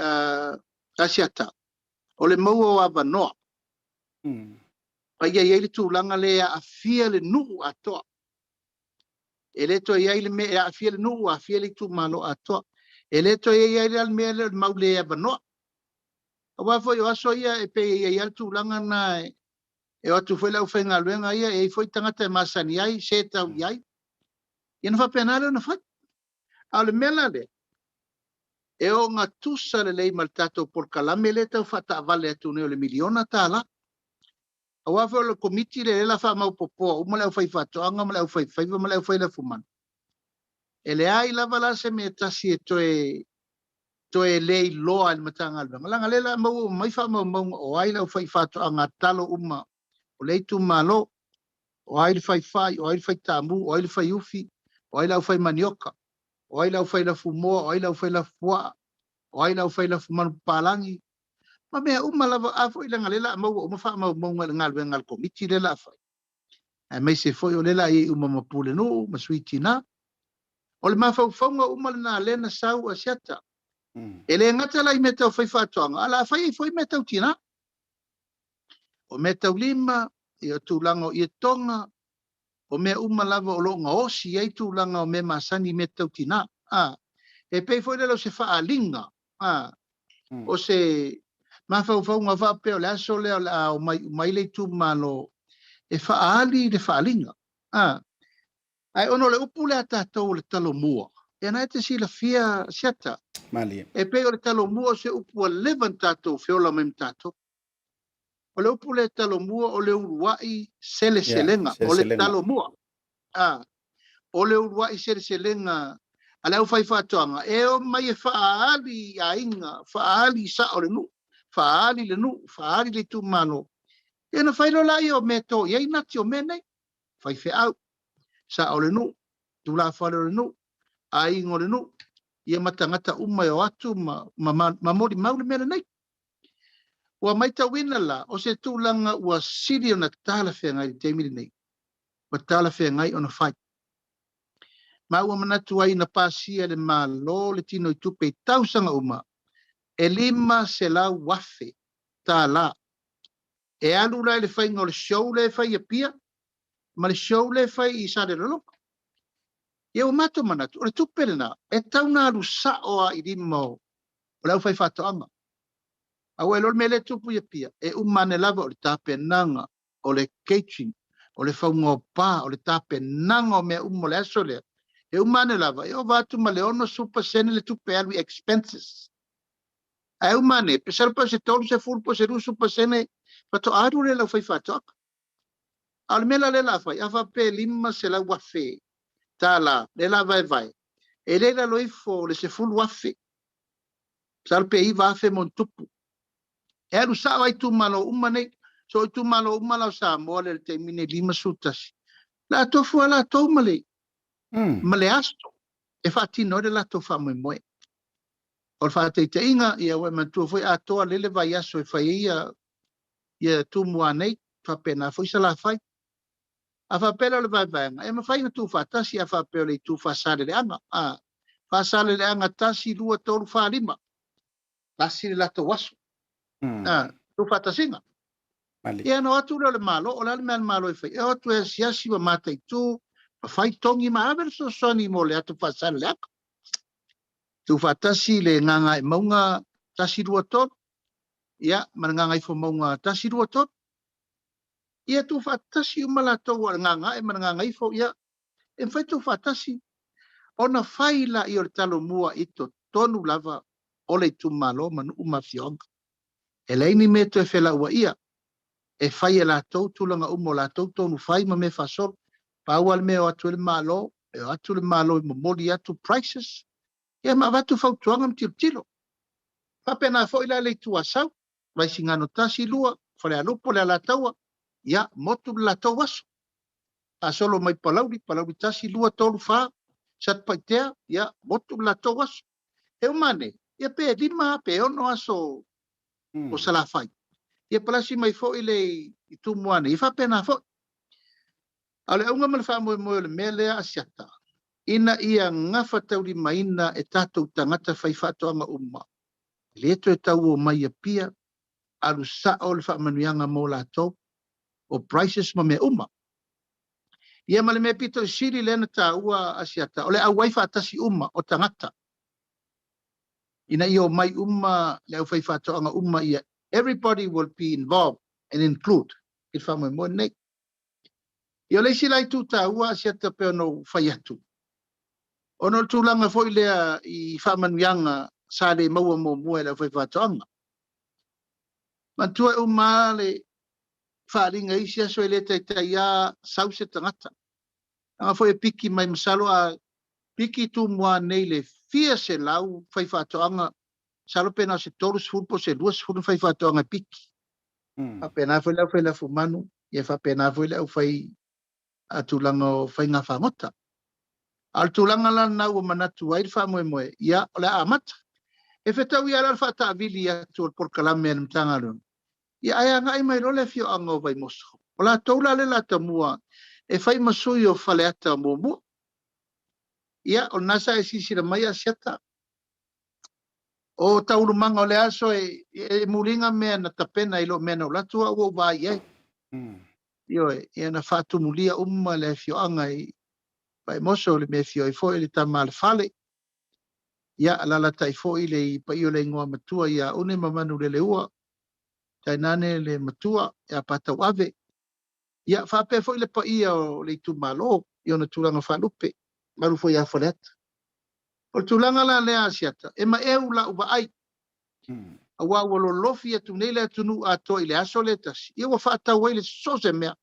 Asiata. O le maua o avanoa. Ia le tūlanga le a fia le nuu atoa. E le to ia le me a fia le nuu a fia le tu malo atoa. E le to ia le mele mau le avanoa. A wafo o aso ia e pe ia le tūlanga na e atu foi lau whainga luenga ia e foi tangata e masani ai, se tau iai. Ia na whapenare na whai. A le mela le. E o ngā tusa le lei maltato por kalame le tau whata vale atu neo le miliona tāla. A wafa o le komiti le la wha mau popoa, uma leu whai whatoanga, ma leu whai whaiva, ma leu whai la fumana. E le ai lava la se me tasi e toe lei loa il matanga alwa. Malanga le la mau mai wha mau o ai leu whai whatoanga talo uma o lei tu malo, o ai le whai whai, o ai le whai tamu, o ai le whai ufi, o ai leu whai manioka. O ai lau whai la fumoa, o ai lau whai la fua, o ai lau whai la fumanu palangi. Ma mea lava afo i langa lela mau o mawha mau ngal ngal komiti lela afai. E mai se foi o lela i mapule no, masuiti na. O le mawhau whaunga na lena sau Asiata. E le ngata lai me tau whai whatoanga, ala whai foi me tau tina. O me tau lima, i o tūlanga i tonga, o me lava o longa osi ai tūlanga o me masani me tau tina. E pei foi lelo se whaalinga. O se mawhauwhaunga whape o le aso leo o mai le tu malo e whaali le whaalinga. Ai ono le upu le atatou le talo mua. E na te si la fia Asiata. E pei o le talo mua se upu a levan tatou whiola me mtatou. O le upu le talo mua o le uruai sele selenga. O le talo mua. O le uruai sele selenga. A leu whai whatoanga. E o mai e whaali a inga. Whaali sa o le nu. Whaali le nu. Whaali le tu mano. E na whailo lai o me to. Iei nati o menei. Whai whe au. Sa o le nu. Tula whale o le nu. A inga o le nu. Ia matangata umai o atu. Ma mori maule mele nei. Ua mai tauina la, o se tūlanga ua siri o na tala whengai te miri nei. Ua tala whengai o na whai. Ma ua manatu ai na pāsia le malo le tino i tupe i tausanga uma. E 5 se la wafe tā la. E alu lai le whai ngā le show le whai a pia. Ma le show le whai i sa le loloka. Ia o mato manatu, o le tupe le na. E tau nā alu saoa i rima o lau whai whatoanga. Au e lor me le tupu ia pia. E umane lava o le tape nanga, o le catering, o le whaunga o pā, o le tape nanga o mea umo le aso lea. E umane lava, e o vatu ma le ono super sene le tupe alu expenses. E umane, pe sarpa se tolu se fulpo se ru super sene, pato aru le lau whai whatoanga. Al mela le la whai, awa pe 5 se la wafe, tā la, le la vai vai. E le la loifo le se fulu wafe. Sarpe i wafe mon tupu. E alu sao ai tu malo umane, so tu malo umala sa mo le te mine 5 sutas. La tofu ala to male. Male asto. E fati no de la tofa mo mo. O fati te inga ia we matu foi a to le vai aso e fai ia tu mo anei, fa pena foi sala fai. A fa pela le vai vai. E ma fai tu fa tasi a fa pela tu fa sale le anga. A fa sale le anga tasi 2 tolu fa 5. Tasi la to waso. Tu fatasinga. Ia no atu le malo, o le malo e fai. E atu e siasi wa mata i tu, fai tongi ma aver so soni mo le atu fasale le aka. Tu fatasi le nganga e maunga tasi 2 ton. Ia, ma nganga i fo maunga tasi 2 ton. Ia tu fatasi umala tau wa nganga e ma nganga i fo ia. E fai tu fatasi. Ona fai la i o le talo mua i to tonu lava o le tu malo manu umafionga. E leini me to e whela ua ia, e whai e la tau tulanga umo la tau tonu whai ma me whasor, pāwal me o atu le malo, e o atu le malo i momoli atu prices, ia ma watu whautuanga mtilo tilo. Whapena fo ila le tu asau, vai singano tasi lua, whare alupo le la taua, ia motu la tau waso. A solo mai palauri tasi lua tolu wha, sat paitea, ia motu la tau waso. E umane, ia pe 5 pe ono aso, o sala fai. Ia palasi mai fo ile i tu moane. I fa pena fo. Ale unga mal fa mo le mele asiata. Ina ia ngafa tauri maina e tatou tangata fai fatoanga umma. Leto e tau o mai a pia. Alu sao le fa manuianga mo la tau. O prices ma me umma. Ia male me pito siri lena ta ua asiata. Ole au waifa atasi umma o tangata. Ina ia o mai umma le au fai fatoanga umma ia. Everybody will be involved and include. If I'm a more neck. Yo le sila tu ta ua siata pe no fayatu. Ono tulanga foi le I famanyanga sa le mau mo moela foi fatonga. Mantua umale faringa isia so le taia sauce tangata. Anga foi piki mai masalo a piki tu moa nei le fia se lau fai fatonga. Salo pena se torus fulpo se 2 fulpo fai fatonga piki. A pena foi la fumanu, ia fa pena foi la fai atulanga fai nga famota. Al tulanga la na o manatu ai fa mo mo ia la amata. E fetau ia la fa ta vilia tu por kalame mtanga lon. Ia ai nga ai mai lo le fio anga vai moso. Ola toula le la tamua e fai masui o faleata mo mo. Ia o nasa e sisi la mai asiata. O taulu manga o le aso e mulinga mea na tapena ilo mena o latua o vai e. Io e na fatu mulia le fio anga I pai moso le me fio I fo le tamal fale. Ia alala tai fo I le pa io le ngoa matua ia une mamanu le ua. Tai nane le matua ia pata wave. Ia fa pe fo le pa ia o le tu malo io na tulanga falupe. Maru fo ia foleta. O tulanga la le asiata. E ma eu la uba ai. Awa walo lofi atu nele atu nu ato ile aso letas. Ia wa fata waile sose mea.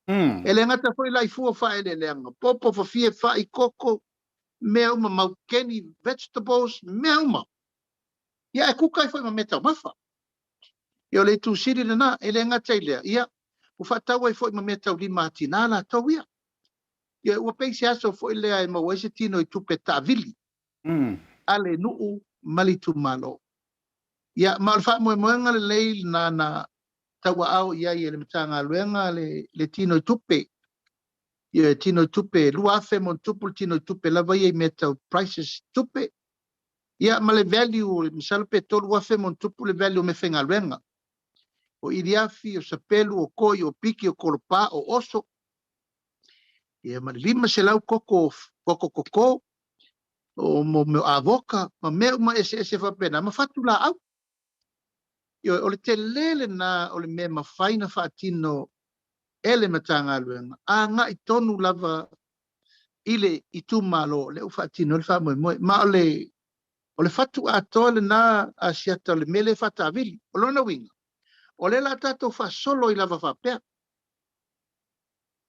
Ele ngata foi lai fua fa ele lenga. Popo fa fie fa I koko. Mea uma maukeni vegetables. Mea uma. Ia e kukai foi ma meta mafa. Ia le tu siri na ele ngata ilea. Ia u fata wai foi ma meta ulima atinala tau ia. Ia ua peisi aso foi lea e mawaise tino I tupe ta vili. Ale nuu malitu malo. Ia ma fa mo le leil na tawa au ia le mtanga luenga le tino tupe. Ia tino tupe luafe mo tupu tino tupe lava ia metal prices tupe. Ia ma le value misalpe to luafe mo tupu le value me fenga luenga. O iriafi o sapelu o koi o piki o kolopa o oso. Ia ma le lima se lau koko o mo avoka ma me ese fa pena ma fatu la au. Ia o le te lele na o le me ma faina fa tino ele matanga luenga a nga I tonu lava ile I tumalo le ufa tino le fa mo ma o le fatu a tole na Asiata le mele fata avili o lona winga o le la tato fa solo I lava fa pea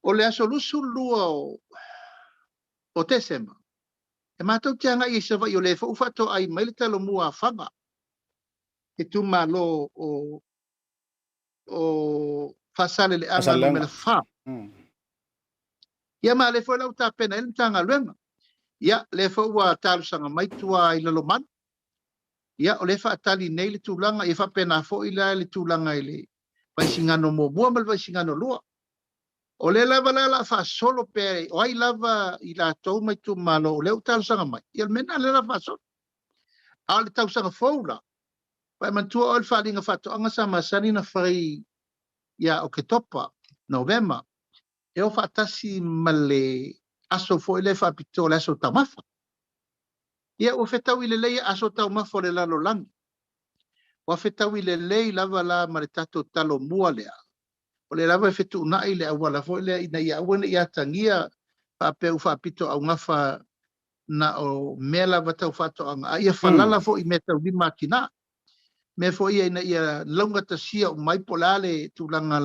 o le aso lusu lua o Desema e matou tianga I se vai o le fa ufato ai mai le talo mua fanga e tumalo o fasale le anga no mele fa ia ma le foi lau ta pena ele tanga luenga ia le foi ua talu sanga mai tua I lalo man ia o le fa tali nei le tulanga ia fa pena fo I le tulanga I le vai singano mo bua mal vai singano lua o le lava la fa solo pe o ai lava I la tou mai tu malo le talu sanga mai ia mena le la fa solo a le tau sanga foula vai man tua o le fa linga fa to anga sama sani na fai ia o ke topa November e o fatasi male aso fo ele fa pito le aso tamafa ia o fetau I le lei aso tamafa le lalo lang o fetau I le lei lava la mare tato talo mua lea o le lava fetu na I le awala fo le ina ia wana ia tangia fa pe u fa pito au ngafa na o mela vata fato anga ia falala fo I meta wi makina me fo ia ina ia longa tasia o mai polale tulanga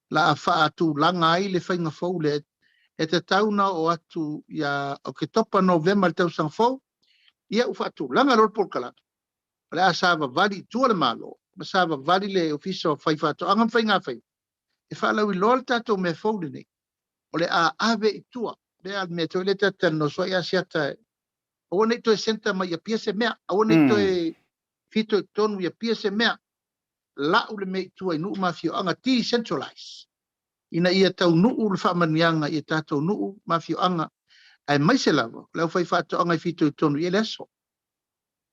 la fa tu langa ai le fainga fo le e te tauna o atu ia o ke topa November tau sang fo ia u fatu langa lor polkala le asava vali tu le malo masava vali le officio fai fatu angam fainga fai e fa la wi lol tato me fo le o le a ave tua le al me to le tata no so ia Asiata o ne to senta mai pia se mea o ne to fito tonu ia pia se mea la u le me tua inu mafio anga ti centralize ina ia tau nuu le whamanianga ia tātou nuu mafio anga ai mai se lava lau fai whātou anga I fito tonu ia leso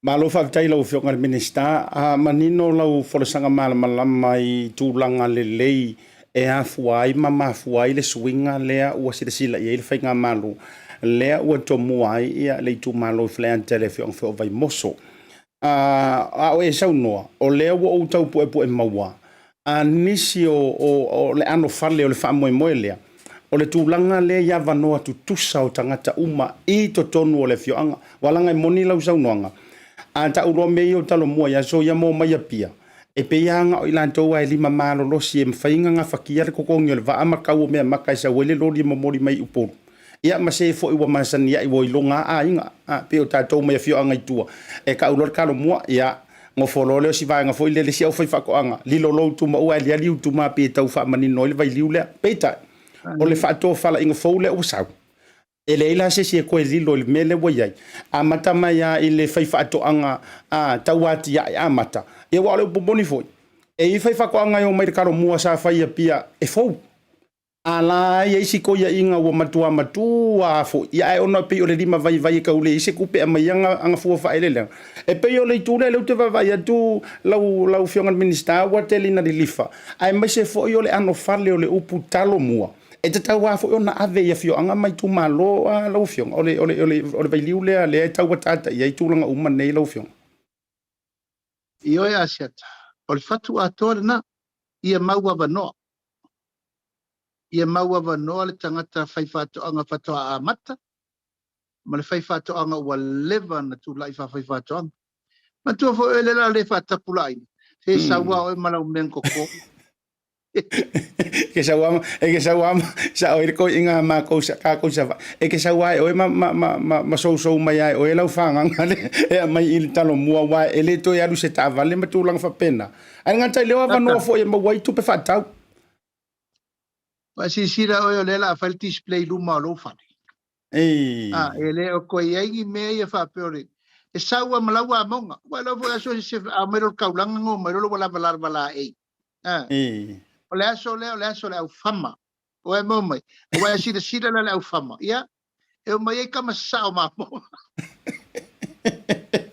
Ma lo whaavitai lau whionga le minista a manino lau wholesanga malama I tūlanga le lei e afuai ma mafuai le swinga lea ua sila ia I le whainga malu lea ua tomu ai ia le tu malo I whlea tele whionga whio vai moso a o e sau noa o lea ua o tau po e maua a nisi o le ano fale o le wha moe lea o le tūlanga le ia vanoa tu tusa o tangata uma I to tonu o le whioanga walanga I moni lau sau noanga a ta uroa mei o talo mua ia so ia mo mai apia e pe ianga o ilantou ai lima malo losi e mwhainga ngā whakia le kokongi o le vaa makau o mea maka isa wele lori mamori mai upolu ia ma se fo I wa masani ia I wo ilonga a inga pe o tātou mai a whioanga I tua e ka ulor kalo mua ia ngo folole o si vai nga foi le si au fai fa ko anga lilo lo tu ma ua li tu ma pe tau fa mani no le vai liu le peta o le fa to fala inga fo le o sa ele ila se si ko lilo le mele wo yai a mata mai ya ile fai fa to anga a tawati ya a mata e wa le boni foi e I fai fa ko anga yo mai karo mua sa fai pia e fo ala ia isi ko ia inga wa matua fo ia e ona pe o le lima vai ka ule isi kupe mai anga fu fa ele e pe o le tu le te vai tu lau fionga minista wa telina de lifa ai mai se fo o le ano fale o le upu talo mua e te tau fo ona ave ia fionga mai tu malo lau fionga o le vai liule le tau tata ia tu langa uma nei lau fionga io e Asiata o le fatu a tole na ia maua vanoa ia maua vanoa le tangata fai whātoanga whatoa a mata ma le fai whātoanga ua leva na tu lai fai whātoanga ma tua fo ele la le whātapulai se saua o e malau menko ko ke sauama sa o ko inga ma ko sa ka ko sa e ke saua o ma so mai ai o e lau fanga ngale e mai il talo mua wa ele to ya lu se ta vale ma tu lang fa pena ai ngata le wa no fo e ma wai tu pe fatau wa si sira o le la fal display lu ma lo fa ele o ko ye me ye fa peore e saua malaua monga wa lo vo aso se a mero kaulanga ngo mero lo bala e o le aso le au fama o e mo mai o wa si le au fama ia e o mai kama sao ma mo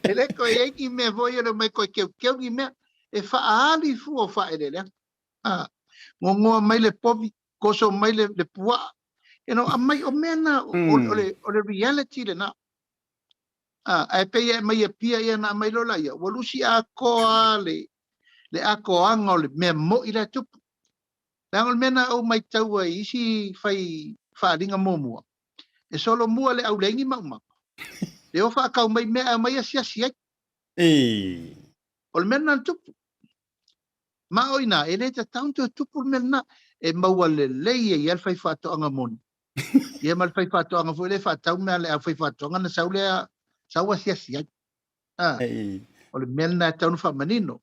ele ko e ki me vo yo mai ko ke ki me e fa ali fu o fa ele ngo mai le povi ko so mai le pua mai o mena o le reality le na ai pe mai e pia ia na mai lola ia o lusi a ko le a ko anga le me mo ila tu Langol mena o mai tau ai isi fai whaadinga mōmua. E solo mua le au lengi mauma. Le o whaakau mai mea mai asia siai. O le mena tupu. Ma oina, e le ta taunto tupu le mena e maua le lei e ial fai whaatoanga moni. Ia mal fai whaatoanga fo le whaatau mea le au fai whaatoanga na sau lea sau asia siai. O le mena e taunu whamanino.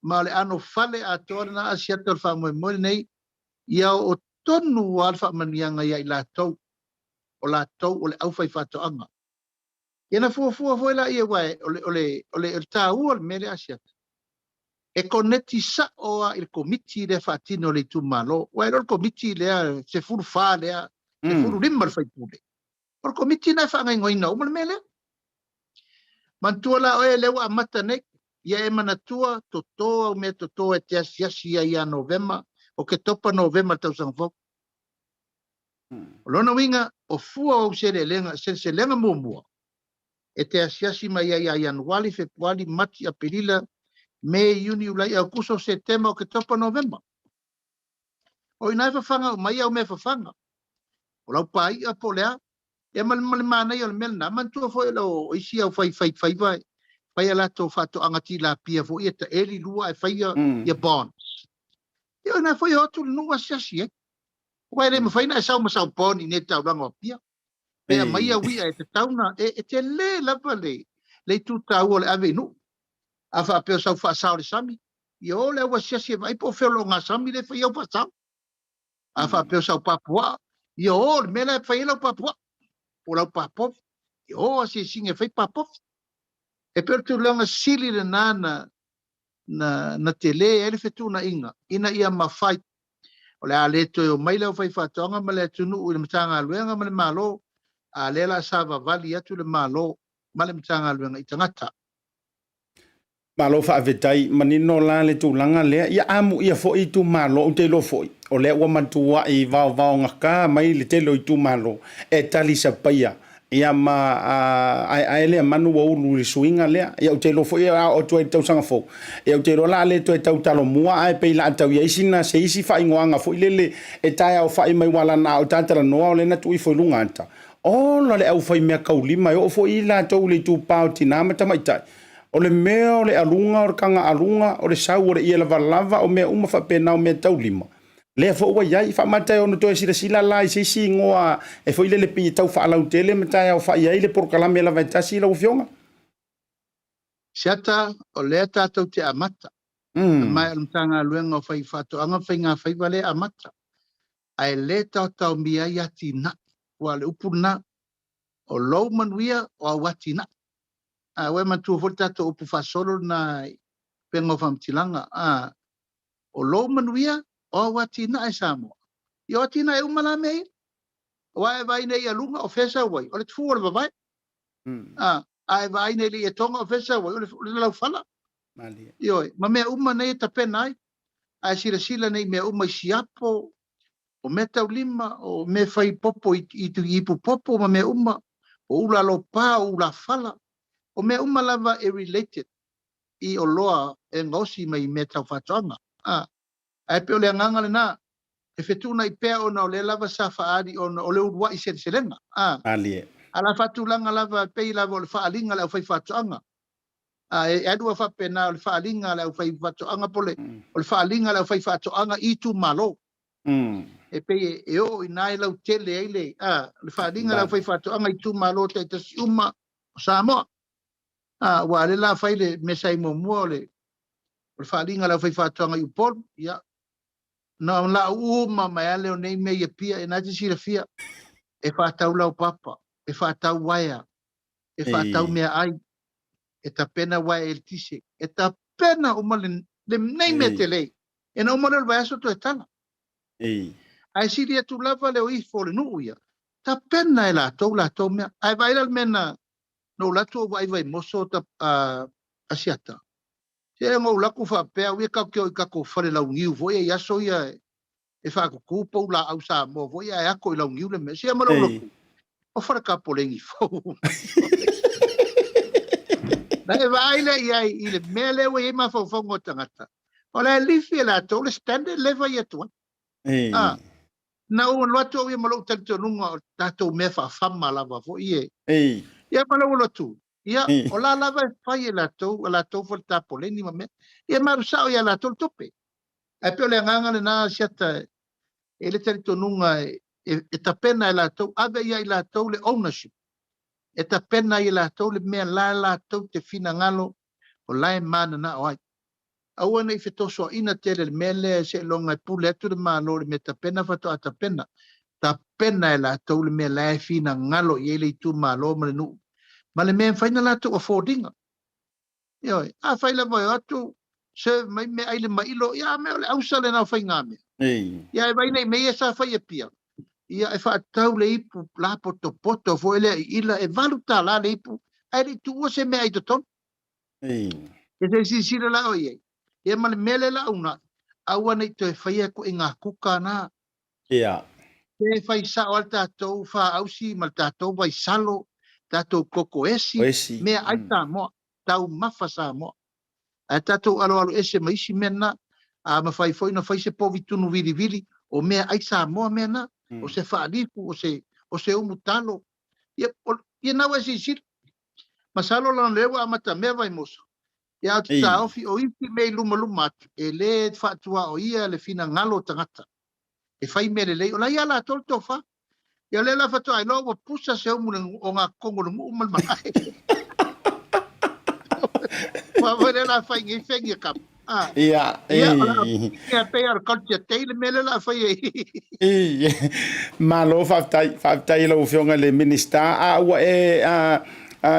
Ma le ano fale a toa na asiata le whamoe nei ia o tonu alfa manianga ia i lātou o le au fai whātoanga. Ia na fuafua la ia wai o le tāua le mele asiata. E koneti sa oa il komiti le whaatino le tūmalo. Wai lo komiti lea se furu whā lea, se furu lima le whaipule. O komiti na whaangai ngoina o le mele. Mantua la oe lewa amata nei, ia e manatua totoa o mea totoa e te asiasi ia Novema, o ke topa Novema tau sangfo. O lona winga, o fua o se lenga mua. E te asiasi mai ia Januari, Februari, Mati, Apirila, Mei, Juni, Ulai, au kuso Setema o ke topa Novema. O inai fafanga, o mai au mea fafanga. O lau pai a polea, e mana ia o le melna, mantua fo e lau o isi au fai vai. Fai ala tō whato angati la pia fo ia ta eli lua e fai ia bonds. Ia na foi otu nua siasi e. Wai le mawhaina e sau masau poni ne tau rango pia. Pea mai a wia e te tauna e te le lava le tu tau o le ave nu. A wha peo sau wha sao le sami. Ia o le awa siasi e vai po feo lo ngā sami le whai au wha sao. A wha peo sau papua. Ia o le mela e whai lau papua. O lau papof. Ia o a se singe whai papof. E peo tu leonga sili le nana na te le ele fetu na inga ina ia mawhai o le aleto o mai leo whai whatonga ma le tunu u le matanga aluenga ma le malo a le la sava vali atu le malo ma le matanga aluenga i tangata malo whaavetai manino la le tūlanga lea ia amu ia fo i tu malo o te lo fo o le ua mantua i vao ngaka mai le te lo i tu malo e tali sa paia ia ma ai le manu o ulu le suinga le ia o te lo fo ia o tu tau sanga fo ia o te lo la le tu tau talo mua ai pe la tau ia sina se isi fa ingoanga fo le e tai au fa mai wala na o tantara no o le na tu i fo lunga anta o le au fa me ka ulima o fo i la tau le tu pau tina mata mai tai o le mea o le alunga o kanga alunga o le sau o le ia lava o mea uma fa pena o mea tau lima le fo wa yai fa mata o no to sila la si ngoa e fo ile le pi tau fa la utele mata o fa yai le por kala mela vai tasi la ufionga Siata o le tau te amata mai o tanga luenga o fai fato anga fai ngā fai vale amata ai le tau mia yati na wa le upuna o lo manuia o wati na a we man tu volta to upu fa solo na pengo fam tilanga o lo manuia o wati na e Samoa. I o tina e umala mei. O ai vai nei alunga o fesa wai. O le tufu o le vavai. Ai vai nei li e tonga o fesa wai. O le lau fala. I oi. Ma mea uma nei ta penai. Ai sila nei mea uma i siapo. O me tau lima. O me fai popo i tu ipu popo. Ma mea uma. O ula lo pa o ula fala. O mea uma lava e related. I o loa e ngosi mai me tau whatonga. Ai pe o le nganga le na e fetuna i pea ona o le lava sa faadi ona o le urua i selenga ala fatulanga lava pe lava o le faalinga le au fai fatoanga e adua fa pena o le faalinga le au fai fatoanga pole o le faalinga le au fai fatoanga i tu malo e pe e o inai lau tele ele le faalinga le au fai fatoanga i tu malo te uma Samoa wa le la fai le mesai mo mo le faalinga le au fai fatoanga i upol ia na la uma mai ale o nei me ia pia e nati sira fia e fa tau lau papa e fa tau waia e fa tau mea ai e ta pena wa el tise e ta pena o male le nei metele e no male va so to etana ai siria tu lava le o I fo le nu ia ta pena e la to me ai vai al mena no la to vai moso ta Asiata se ngo la ku fa pe wi ka ko fa le la ngiu vo ia so ia e fa ku po la au sa mo vo ia ko la ngiu le me se mo lo o fa ka polengi fo na e vai le ia I le mele we ma fo ngo tangata o le lifi la to le standard level ia to na o lo to we mo lo tanto nunga tato me fa fama la va fo ia ia ma lo tu ia o la lava fai la to fo ta poleni ma me ia ma sa ia la to tope ai pe le nganga le na Asiata e le tanto nunga e ta pena la to ave ia la to le ownership e ta pena ia la to le me la to te fina ngalo o lai mana na o ai au nei feto so ina tele mele se longa pule tu le malo le meta pena fa to ta pena la to le me la fina ngalo ye le tu malo ma nu ma le me faina la to affording yo a faila mo atu se mai me ai le mailo ya me le ausa le na fainga me ya vai nei me esa fa ye pia ia e fa tau le ipu la poto fo ele ila e valuta la le ipu ai le tu se me ai to ton e se si la o ye e ma le mele la una aua nei te faia ko inga kuka na e fai sa o tatou fa ausi ma tatou vai salo tatou koko esi me ai ta mo tau mafa sa mo a tatou alo ese maisi mena a ma fai foi no fai se povi tunu vili o me ai sa mo mena o se fa aliku o se umutalo ye na wasi sir masalo la lewa amata me vai moso ya ta ofi o ipi me luma e le fatua o ia le fina ngalo tangata e fai me le o la ia la tol tofa ya le la fatua I lo pusa se o nga kongo mu mal mai wa vere la fai ngi fengi kap ya pe ar culture tail me le la fai malo fa tai lo fionga le minister wa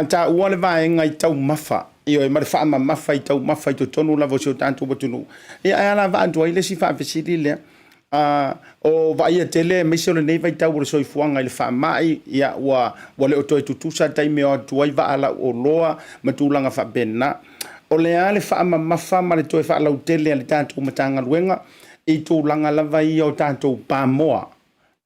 ta wale vai ngai tau mafa io e mar fa mafa tau mafa to tonu la voce tanto botunu ia la va ndo ile si fa fesili le o vai a tele me se le vai tau so fuanga ile fa mai ia wa le oto tu sa tai me o tu va ala o loa matulanga fa benna o le ale fa mafa ma le to fa la tele le tanto matanga luenga I tu langa la vai o tanto pa moa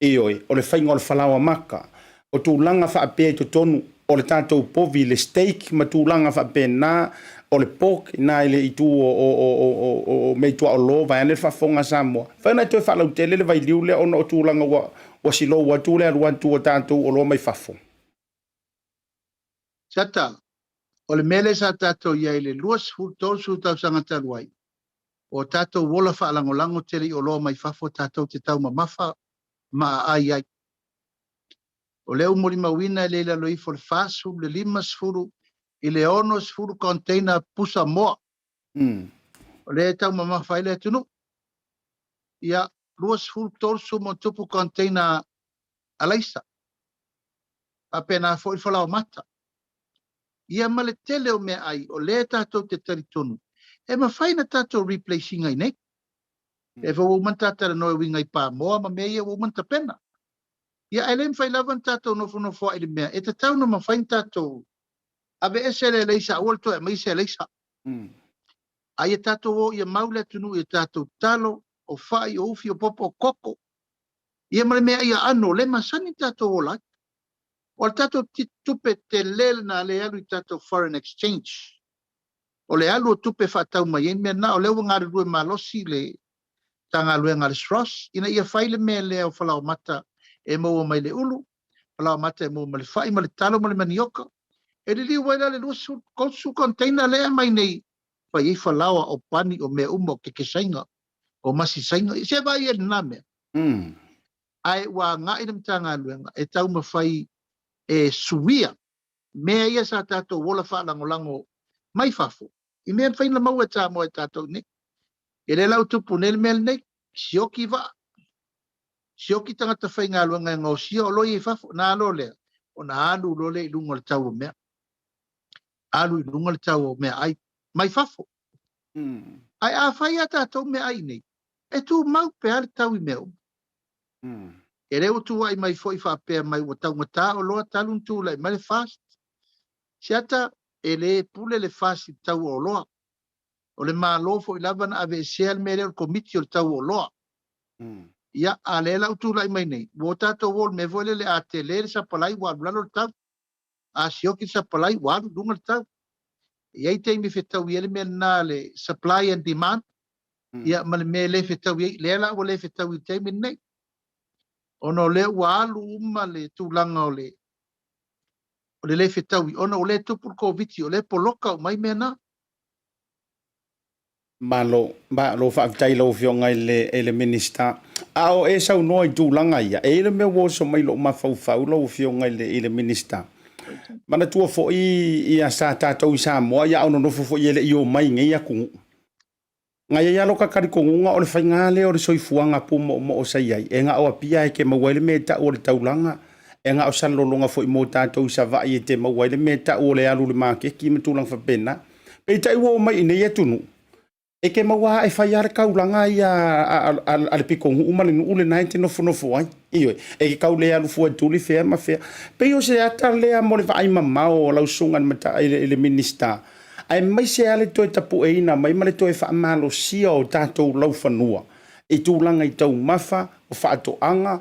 io o le fainga o falawa maka o tu langa fa pe to tonu o le tātou povi le steak matulanga fa pena o le pork na ile itu o me tua o lo vai ane fa fonga Samoa fa na to fa la tele le vai liu le ono tulanga wa silo wa tu le wan tu o tātou o lo mai fa fo sata o le mele sa tātou ia ile luas fu tol su tau sanga taluai o tātou wola fa lango tele o lo mai fa fo tātou te tau mafa ma ai o leo mori mawina le la loi for fasu le limas furu I le onos furu container pusa moa o le tau mama faile tunu ia luas furu torsu mo tupu container alaisa apena foi fola o mata ia male tele o me ai o le tatou te taritonu e ma faina tatou replacing ai nei e fo manta tara no winga I pa moa ma me ia wo manta pena ia elem fai lavan tatou no fo ile mea e tau no ma fain tatou ave esele leisa wolto e mai se leisa ai tatou ia maule tunu e tatou talo o fai o ufi o popo koko ia male mea ia ano le masani tatou ola o tatou tupe te lel na le alu tatou foreign exchange o le alu tupe fa tau mai me na o le ngare rue malosi le tanga lue ngare stros ina ia fai le mea le o fala o mata e mo mai le ulu ala mate mo mai fai mai talo mai manioka e li wala le lusu konsu container le mai nei fai fa lawa o pani o me umo ke sainga o masi sainga se vai e name ai wa nga idem tanga luenga e tau ma fai e suia me ia sa tato wola fa lango mai fafo I me fai la mau e ta mo e tato ni e le lau tupu nel mel nei sioki va sioki tangata fai ngā luenga ngau sio lo I fafo na lo le o na alu lo le lungo le tau mea alu i lunga le tau o mea ai mai fafo. Ai a whai ata tau mea ai nei. E tu mau pe ale tau i mea. E reo tu ai mai fo i whapea mai o tau ngata o loa talun tu lai mai le fast. Siata e le pule le fast i tau o loa. O le maa lofo i lava na ave seal me leo komiti o le tau o loa. Ia a le lau tu lai mai nei. Wo tato wol me voile le a te le sa palai wadu lalo le tau. A sioki sa palai wadu dunga le tau. Ia i teimi whetau i ele mea na le supply and demand. Ia ma le me le whetau i le la o le whetau i teimi nei. Ono le walu uma le tūlanga o le le whetau i. Ono o le tupur COVID o le poloka o mai mea na. Malo whaakitai lo fionga le minista. Ao e sau noa i tūlanga ia. E le mea woso mai lo mawhau lo fionga i le minista. Mana tua fo i a sa tātou i Samoa ia ono nofo fo i ele i o mai ngai a kungu. Ngai ia loka kari kongunga o le whaingale o le soifuanga pu mo o sai ai. E nga o apia e ke mawele me ta o le taulanga. E nga o salolonga fo i mo tātou i sa vai e te mawele me ta o le alu le make ki me tūlang whapena. Pei tai o mai ine ia tunu. E ke maua e whai are kaulanga i a le pikongu umale nu ule 19 nofo ai. Iwe, e ke kau lea lufu e tuli fea ma fea. Pei o se ata lea mo le vai mamao o lau sungan mata i le minista. Ai mai se ale toi tapu e ina, mai male toi wha amalo sia o tātou lau whanua. E tūlanga i tau mafa, o whaato anga,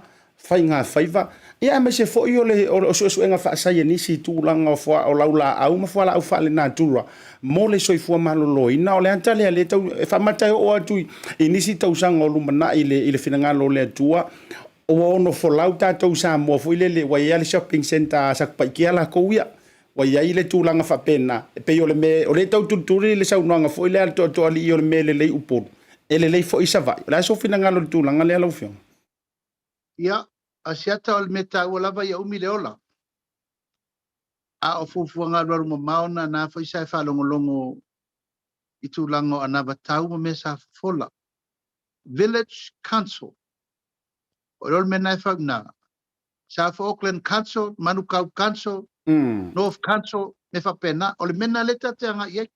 whai ngā whaiva. Ia mai se fo i o le o su enga whaasai nisi tūlanga o lau la au, ma whala au whaale nā tūra. Mo le soifua malolo ina o le anta lea le tau, e whamatai o atu i nisi tau sanga o lumana i le whinangalo le atua. O ono fo lau tātou Samoa fo i le wai ale shopping center sakpai kia la kouia. Wai ai le tūlanga whapena. E pei o le me, o le tau tuturi le saunoanga fo i le alto ato ali i o le me le lei uporo. E le lei fo i savai. La so whinangalo le tūlanga le alau whiong. Ia, Asiata o le meta ua lava ia umi le ola. A o fufuanga raruma maona na fo i sai whalongolongo i tūlango anava tau ma me sa fola. Village Council. O rol me nai whaunanga. South Auckland Council, Manukau Council, North Council, me whapena. O le mena leta te anga iei.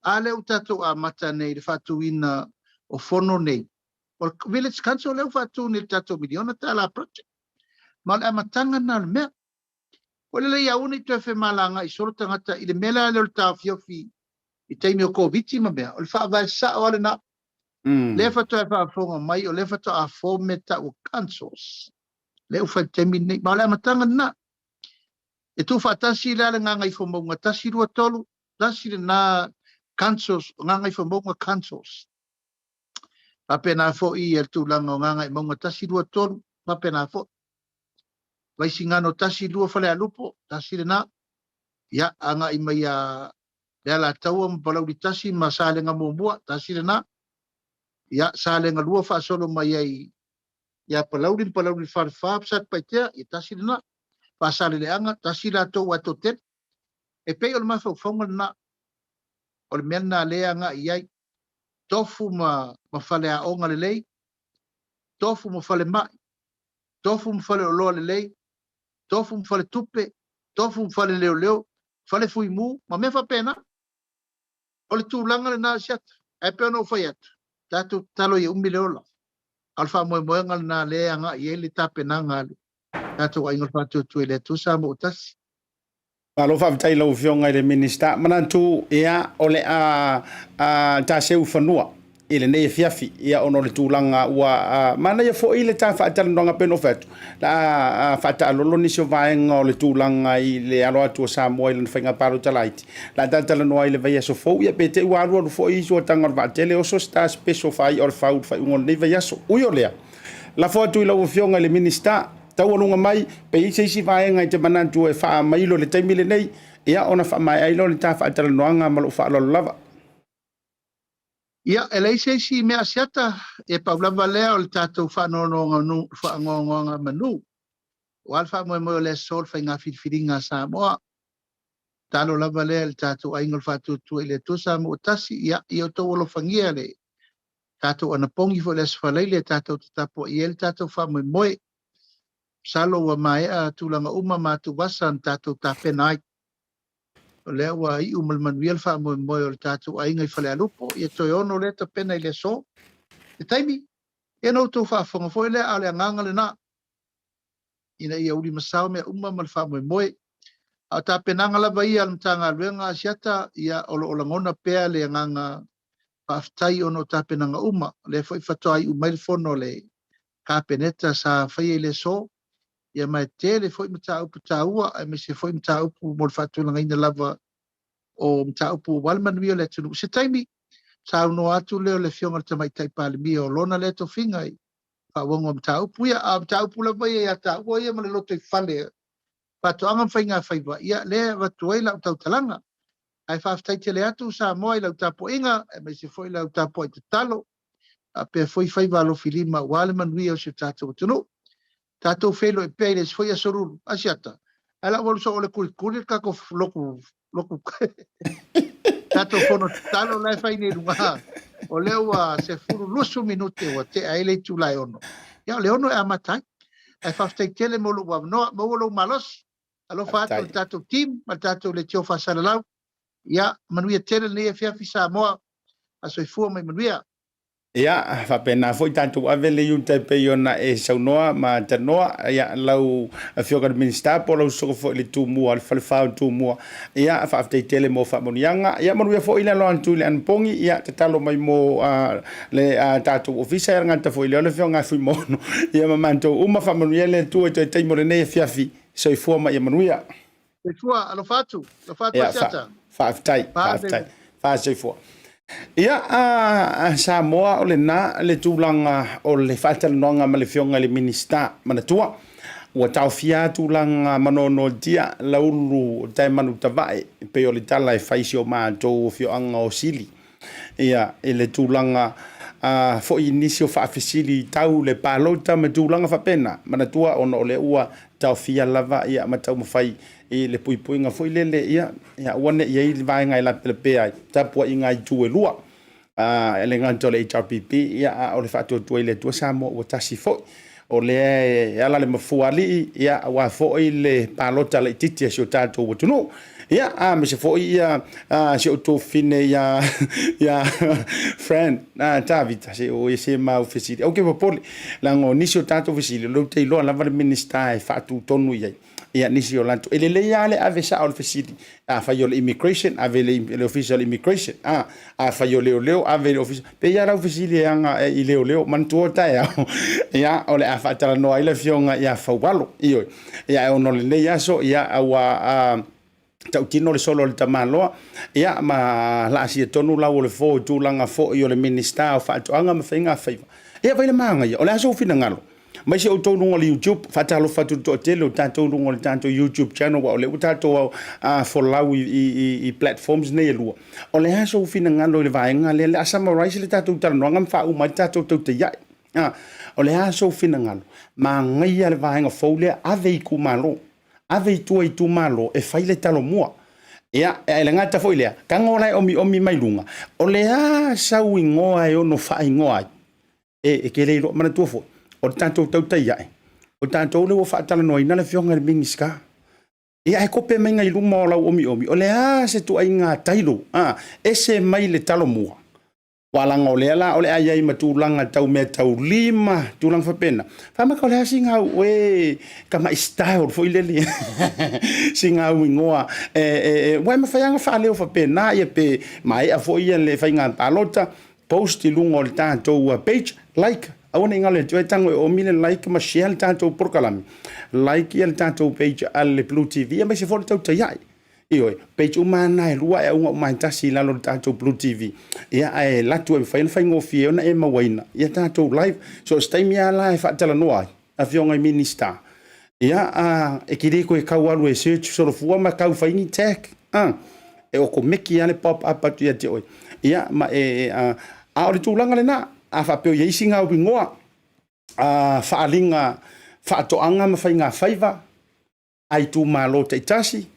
A leo tatou a mata nei le whatuina o fono nei. O Village Council leo whatu ni tatou miliona ta la project. Ma le amatanga na le mea. O le lei auna i tue whemalanga i soro tangata i le mela leo le tau fiofi i teimi o COVID ma mea. O le whaavai sa o ale na. Le whatu e whaafonga mai o le whatu a fōmeta o councils. Le ufa teimi nei. Ma le amatanga na. E tu whaatasi le ale nganga i whamonga tasi rua tolu. Tasi le na councils, nganga i whamonga councils. Papena fo i el tūlanga o nganga i monga tasi rua tolu. Papena fo. Waisi ngano tasi lua whale a lupo, tasi le na. Ia, anga i mai a leala taua mpalau di tasi ma sālenga mua, tasi le na. Ia, sālenga lua wha solo mai ai. Ia, palau di wharwhap sat paitea, i tasi le na. Wha sāle le anga, tasi la tau ato ten. E pei o le mawhau whaunga na. O le mena lea nga i ai. Tofu ma whale a onga le lei. Tofu ma whale mai. Tofu ma whale o loa le lei. Tofu mfale tupe, tofu mfale leo, fale fui mu, ma me fa pena. O le tūlanga le nā siata, e peo no whai atu. Tātou talo i umi leola. Alfa moenga le nā lea nga i ele tape nā ngāle. Tātou a ingol whātua tue le tu sa mo utasi. Malo whaavitai lau whionga i le minista. Manantu ea o le a tāseu whanua. I le nei fiafi ia ono le tūlanga ua mana ia fo i le tā whaatalanonga peno whatu. La whaataalolo nisi o vaenga o le tūlanga i le alo atua Samoa i le whainga paro talaiti. La tātalanoa i le vai aso fau ia pete ua arua fo i sua tanga o vaatele o so sta special whai o le whau whai ungon nei vai aso. Ui o lea. La whaatu i lau whionga i le minista tau anunga mai pe i se isi vaenga i te manantu e wha mailo le taimile nei ia ona wha mai ailo le tā whaatalanonga malo wha alolo lava. Ia, e lei se si mea Asiata e paulava lea o le tātou whanonga manu. O alfa moe moe o le sol whai ngā whiriwhiringa Samoa. Talo lava lea le tātou aingol whātutua i le tusa mo tasi ia i o tau olo whangia le. Tātou anapongi fo le aswhalei le tātou tatapo i ele tātou wha moe moe. Salo wa mai a tūlanga uma mātu wasan tātou tāpena ai. o lea ua i umalmanuia le fa'amoemoe o le tatou aiga i falealupo ia toe ono le tapena i le so e taimi ia noutou fa'afoga foi lea a o le agaga lenā ina ia uli masao mea uma ma le fa'amoemoe a o tapenaga lava ia le matagaluega asiata ia o loo lagona pea le agaga fa'afetai ona o tapenaga uma le fo'i fatoa ai umai le fono le kapeneta sa faia i le so ia mai tele foi mataupu taua ai me se foi mataupu mo le fa'atulagaina lava o mataupu walmanuia le tunu se taimi sa no atu leo le fionga le tamaitai palemi o lona le tofinga i fa'auaga mataupu ia a mataupu lava ia ta'ua ia ma le loto i fale fa'ato'aga mafaiga faiva ia le watu ai lau tautalaga ai fa'afetai tele atu sa moa i lau tapo'iga e mai se foi lau tapo i tatalo a pe foi faiva alofi lima ua le manuia o se tatou tunu tatou felo e pei le foi asorulu asiata ala wolu so ole kulikuli ka ko loku tatou fono talo lai fai nei lunga o leua se furu lusu minute o te ai le tulai ono ia le ono e amatai ai faftai tele mo lu no mo lu malos alo fatu tatou team ma tatou le tio fa salalau ia manuia tele le fia fisa mo aso fu mai manuia ia whapena foi tātou avele iu te peiona e saunoa ma tanoa ia lau whioka minister po lau soko foi le tūmua le whalewhau tūmua ia whaaftai tele mo whamonianga ia manuia foi le loan tū le anpongi ia te talo mai mo le tātou ofisa ia ngata foi le ole whionga fui mono ia mamantou uma whamonia le tū e toi teimo le nei fiafi so i fua mai ia manuia e fua alo fatu asiata whaaftai whaasoi fua ia Samoa o le na le tūlanga o le whātalanoanga ma le whionga le minista manatua ua tauwhia tūlanga manono dia laulu tai manu tawai pe o le tala e whaisi o mātou whioanga o sili ia e le tūlanga fo inisio whaafisili tau le pālota ma tūlanga whapena manatua ono o le ua tauwhia lava ia matau mawhai e le puipuinga foi lele ia wane ia i vaenga i la pelepea tapua inga i tue lua le nganto le HRPP ia o le whātua tua i le tua Samoa o tasi foi o le ala le mafuali ia wa foi le palota le titi sio tato o tunu ia me se foi ia sio to fine ia friend Tavita se o se ma ofisili o ke popoli la ngo nisio tato ofisili lo te lo la minister e fatu tonu ia nisi o lanto ele le ale ave sa al facility fa yo immigration ave le official immigration fa yo leo ave le official pe ya la facility anga i leo man tuota ya ole fa tala no ile fionga ya fa walo io ya ono le ya so ya wa tautino le solo le tamaloa ia ma la si tonu la o le fo tu langa fo yo le minister fa to anga ma finga fa ia vai le manga ia ole aso fina ngalo mai se o tonu ngol YouTube fatalo fatu to tele o tanto ngol tanto YouTube channel wa ole o tanto for lau i platforms ne lu ole aso fina ngalo le vai ngale le summarize le tanto tan no ngam fa u mai tanto to te ya ole aso fina ngalo ma ngai le vai nga fo le ave ku malo ave tu i tu malo e fai le talo mua ia le ngata foi le ka ngola omi mai lunga o le sa wingoa e ono fai ngoa e ke le ro mana tu fo o tanto tautai ai o tanto le wo fa tala no ina le fionga le mingiska ia e kope mai ngai lunga o la omi o le se tu ai nga tailo ese mai le talo mua wala ngolela ole ai ai matulanga tau me tau lima tulang fa pena fa ma ko le singa we kama style foi le singa wingoa wa ma fa yanga fa le fa pena ia pe mai a foi le fa nga palota post lungo le tanto page like awana ngale tu tango o mile like ma share tanto por kalami like ia tanto page al Blue TV ma se for tau tai io page umana e lua e unga mai tasi la lo tanto Blue TV ia e la tu e fa ngofie ona e mawaina ia tanto live so stay mi ala e fa tala noa a fionga minister ia e kire ko e kawalu e search so fu ma kau fa ni tech e o ko meki ale pop up atu ia te oi ia ma a o tu langa le na a fa pe ye singa o bingoa fa alinga fa to anga ma fa nga faiva ai tu malo te tasi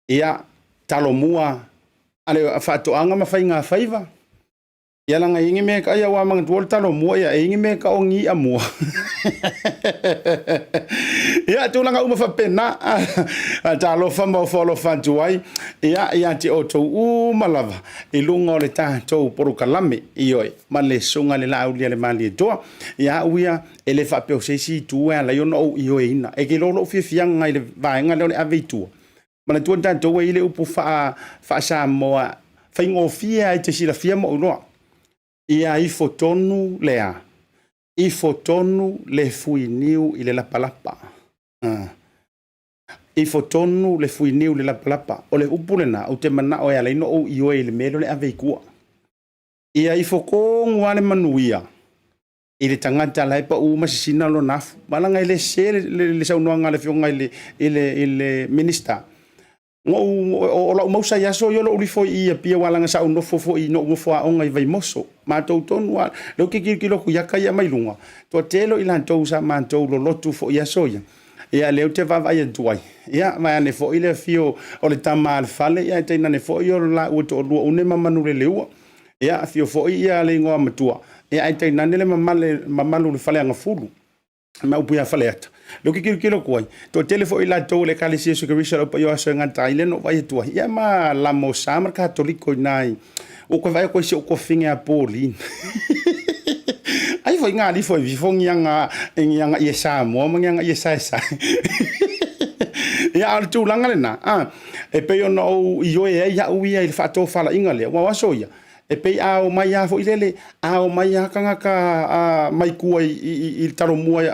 ia talo mua ale fa to anga ma fa nga faiva ia langa ingi me ka ia wa mang tu talo mua ia ingi me ka ongi a mua Ia tulanga uma fa pena. Ta lo fa mo fo lo fa tuai. Ia ti o to uma lava. I lunga o le tātou Porokalame ioi. Ma le sunga le Laaulialemalietoa. Ia uia e le fa pe o se si tua la yo no ioi ina. E ke lo fianga i le vaenga le aveitua. Ma le tua tātou i le upu fa Samoa. Fa ingofia i te sila fia mo unoa. Ia I fotonu lea. I fotonu le fuiniu I le lapalapa. I fotonu le fuiniu le lapalapa. O le upulena o te mana o ea leino o ioi le melo le aveikua. Ia I fokongu ane manuia. I le tangata lai pa masisina lo nafu. Malanga I le se le saunuanga le fionga I le minister. O la mausa ya so yo lo ulifo I pia walanga sa no fofo I no fo onga I vai moso ma to tonu lo ke kilo ku ya kai mai lunga to telo I lan to sa man to lo lotu fo ya so ya le te va vai tuai ya ma ne fo ile fio o le tamal fale ya te na ne fo yo la o to lo une mamanu le leu ya fio fo ya le ngo matua ya te na le mamalu le fale nga fulu ma upu ya fale ata lo ke kilo kuai to telefo I la to le kalisi so ke risha pa yo so nga taile no vai tu ya ma la mo samar katoliko nai o ko vai ko se o ko finga poli ai foi nga li foi vifong yang ye sa mo yang ye sa ya al tu langa na e pe yo no yo ya uia il fato fala ingale wa so ya e pe ao mai ya fo ile ao mai ya kanga ka mai kuai il taro mua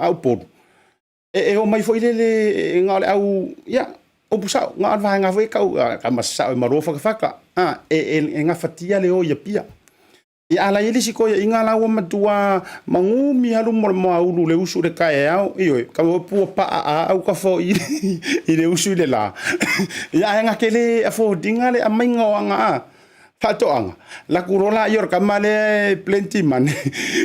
au podu e o mai foi le ngale au ya o pusa nga va nga foi ka masa o marofa ka e nga fatia le o ya pia ya ala ile siko ya ingala o matua mangumi halu mo au le usu le kai au io ka pu pa au ka fo ile usu le la ya nga kele afo dingale a mainga nga fatoanga la kurola yor kamale plenty man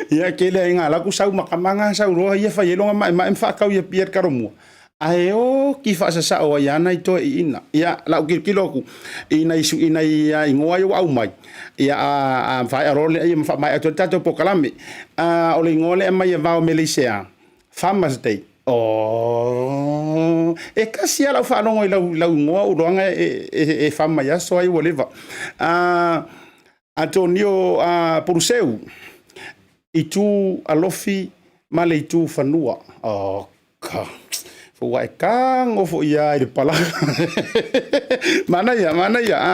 ya kele nga la ku sau makamanga sau ro ya fa yelo ma fa ka ya pier karomu aeo ki fa sa o ya na to ina ya la kiloku ina isu ina ya ngoa yo au mai ya fa role ya fa mai to tato Porokalame o le ngole mai va o Malaysia Farmers Day e kasi ala fa longo la ngoa o longa e fama ya so ai whatever Antonio Puruseu itu alofi male itu fanua fo wa kang o fo ia il pala mana ya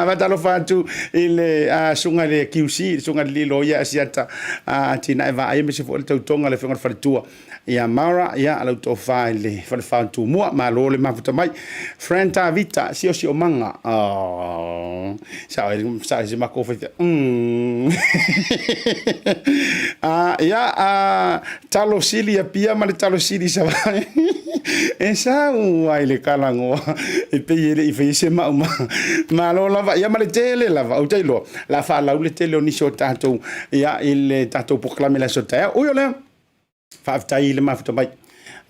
va talo fatu ile sunga le QC sunga le loya Asiata tina va ai me se fo le tonga le fenga fatua ya mara ya ala to file fa fatu mo ma lo le mafuta mai frenta vita si o manga sa se ma ko fa ya talo silia pia ma le talo sili sa esa ai le kalango e pe ele I fe se ma lo lava ya ma le tele lava o telo la fa la le tele ni so tato ya il tato Porokalame la so ta o yo le fa tai le mafuta mai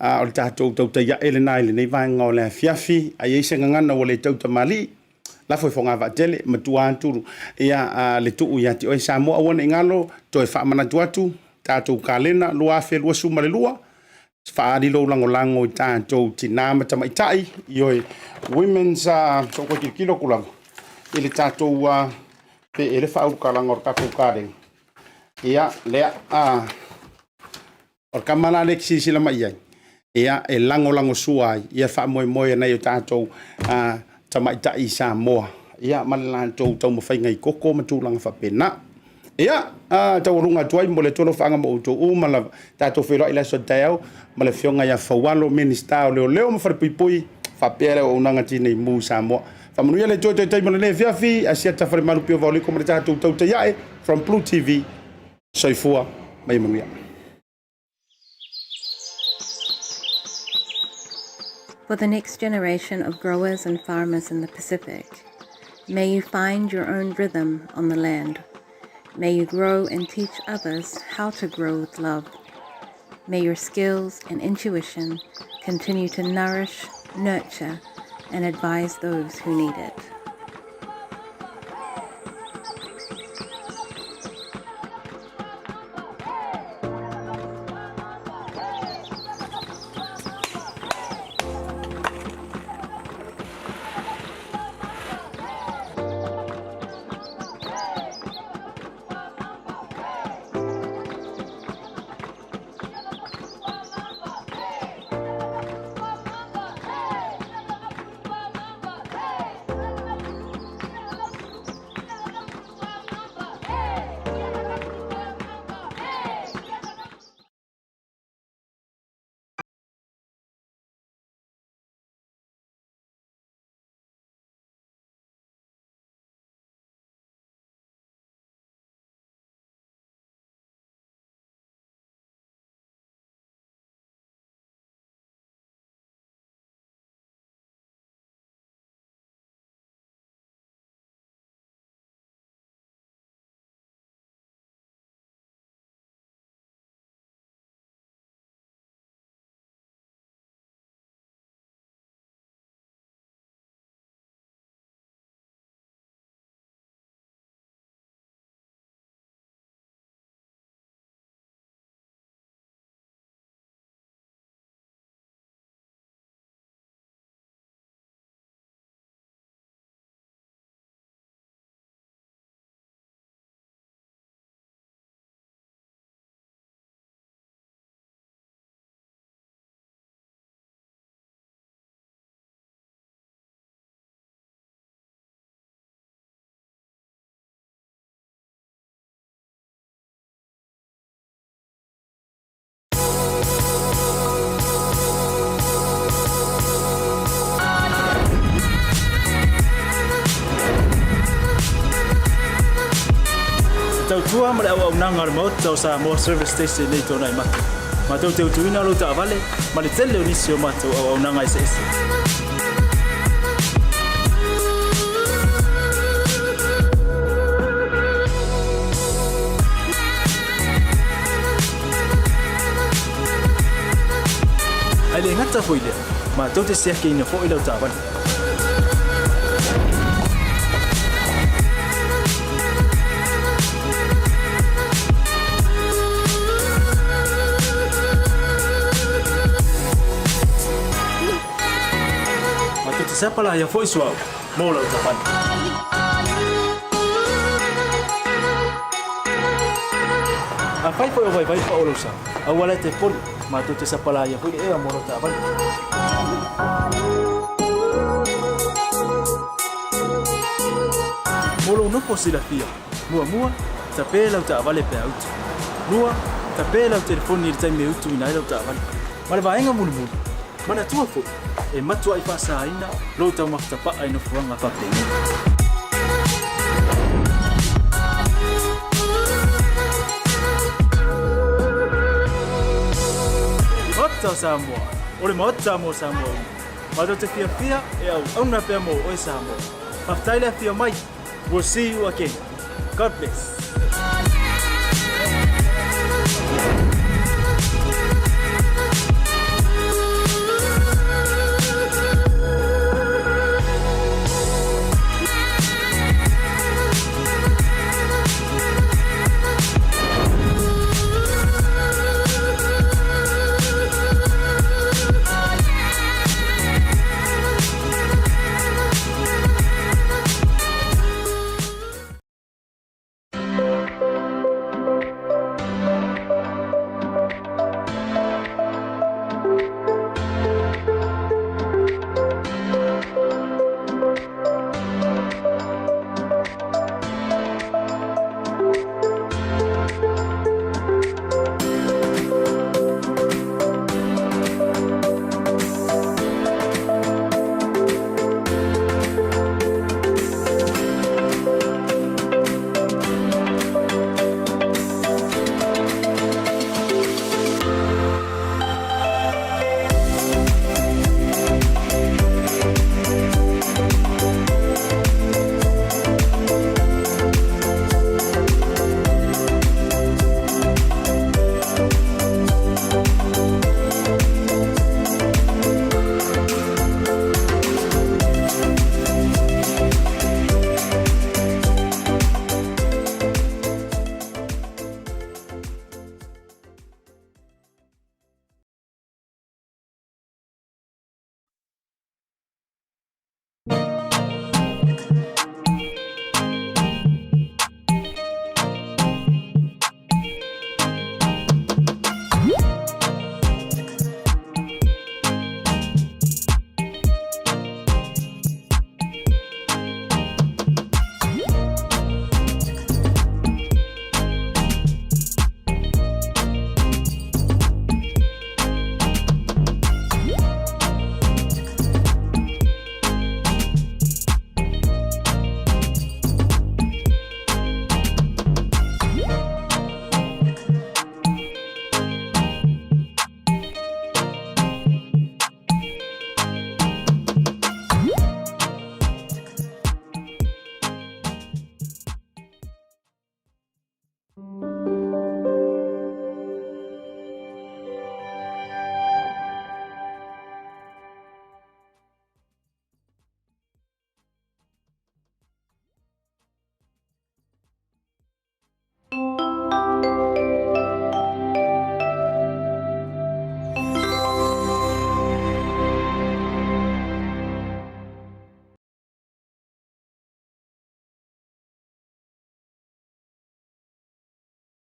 o tato Tautai ya ele nai le nei va ngole fiafi ai se ngana o le Tautai mali la foi fonga va tele matua anturu ya le tu ya ti o Samoa wona ngalo to fa mana tuatu tato kalena lua fe lua suma le lua faadi lo lango tātou tina matamaitai ioi women's so ko kilo kulang ile tātou pe ele fa u kalango ka ko kare ia le or kamala le sila mai ia e lango suai ia fa moi na yo tātou tamaitai Samoa ia malantou tau mo fai ngai koko matulanga fa pena ia tau runga tuai mo le tolo fanga mo to mala tato felo ila so tao mala fionga ya fawalo minister leo mo far pipui fa pere o nanga tine mu Samoa fa manu le to tai mo le fiafi Asiata far malu pio voli como tato Tautai from BLU TV soifua mai manu. For the next generation of growers and farmers in the Pacific, may you find your own rhythm on the land. May you grow and teach others how to grow with love. May your skills and intuition continue to nourish, nurture, and advise those who need it. tua ma le au nanga le mota o Samoa service station nei tona i matu. Ma tau te utuina lo ta vale ma le tele o nisi o matu au nanga i se ese. Ai le ngata foi le ma tau te sia ke ina fo i lo ta vale. Siapa lah yang voice wow mau lau tapan. Afai foi vai pa olosa. Awala te pon ma tu te siapa lah yang foi mau lau tapan. Molo no posilafia. Mua tape lau ta vale pe out. Mua tape lau telefoni il time out ina lau tapan. Mala vaenga mulu. Mana tua fo e matua I fasaina lo tau maftapa ai no fuanga papeni. Mota Samoa, ole mota mo Samoa. Mado te fia e au na pe mo o Samoa. Maftaila fia mai. We'll see you again. God bless.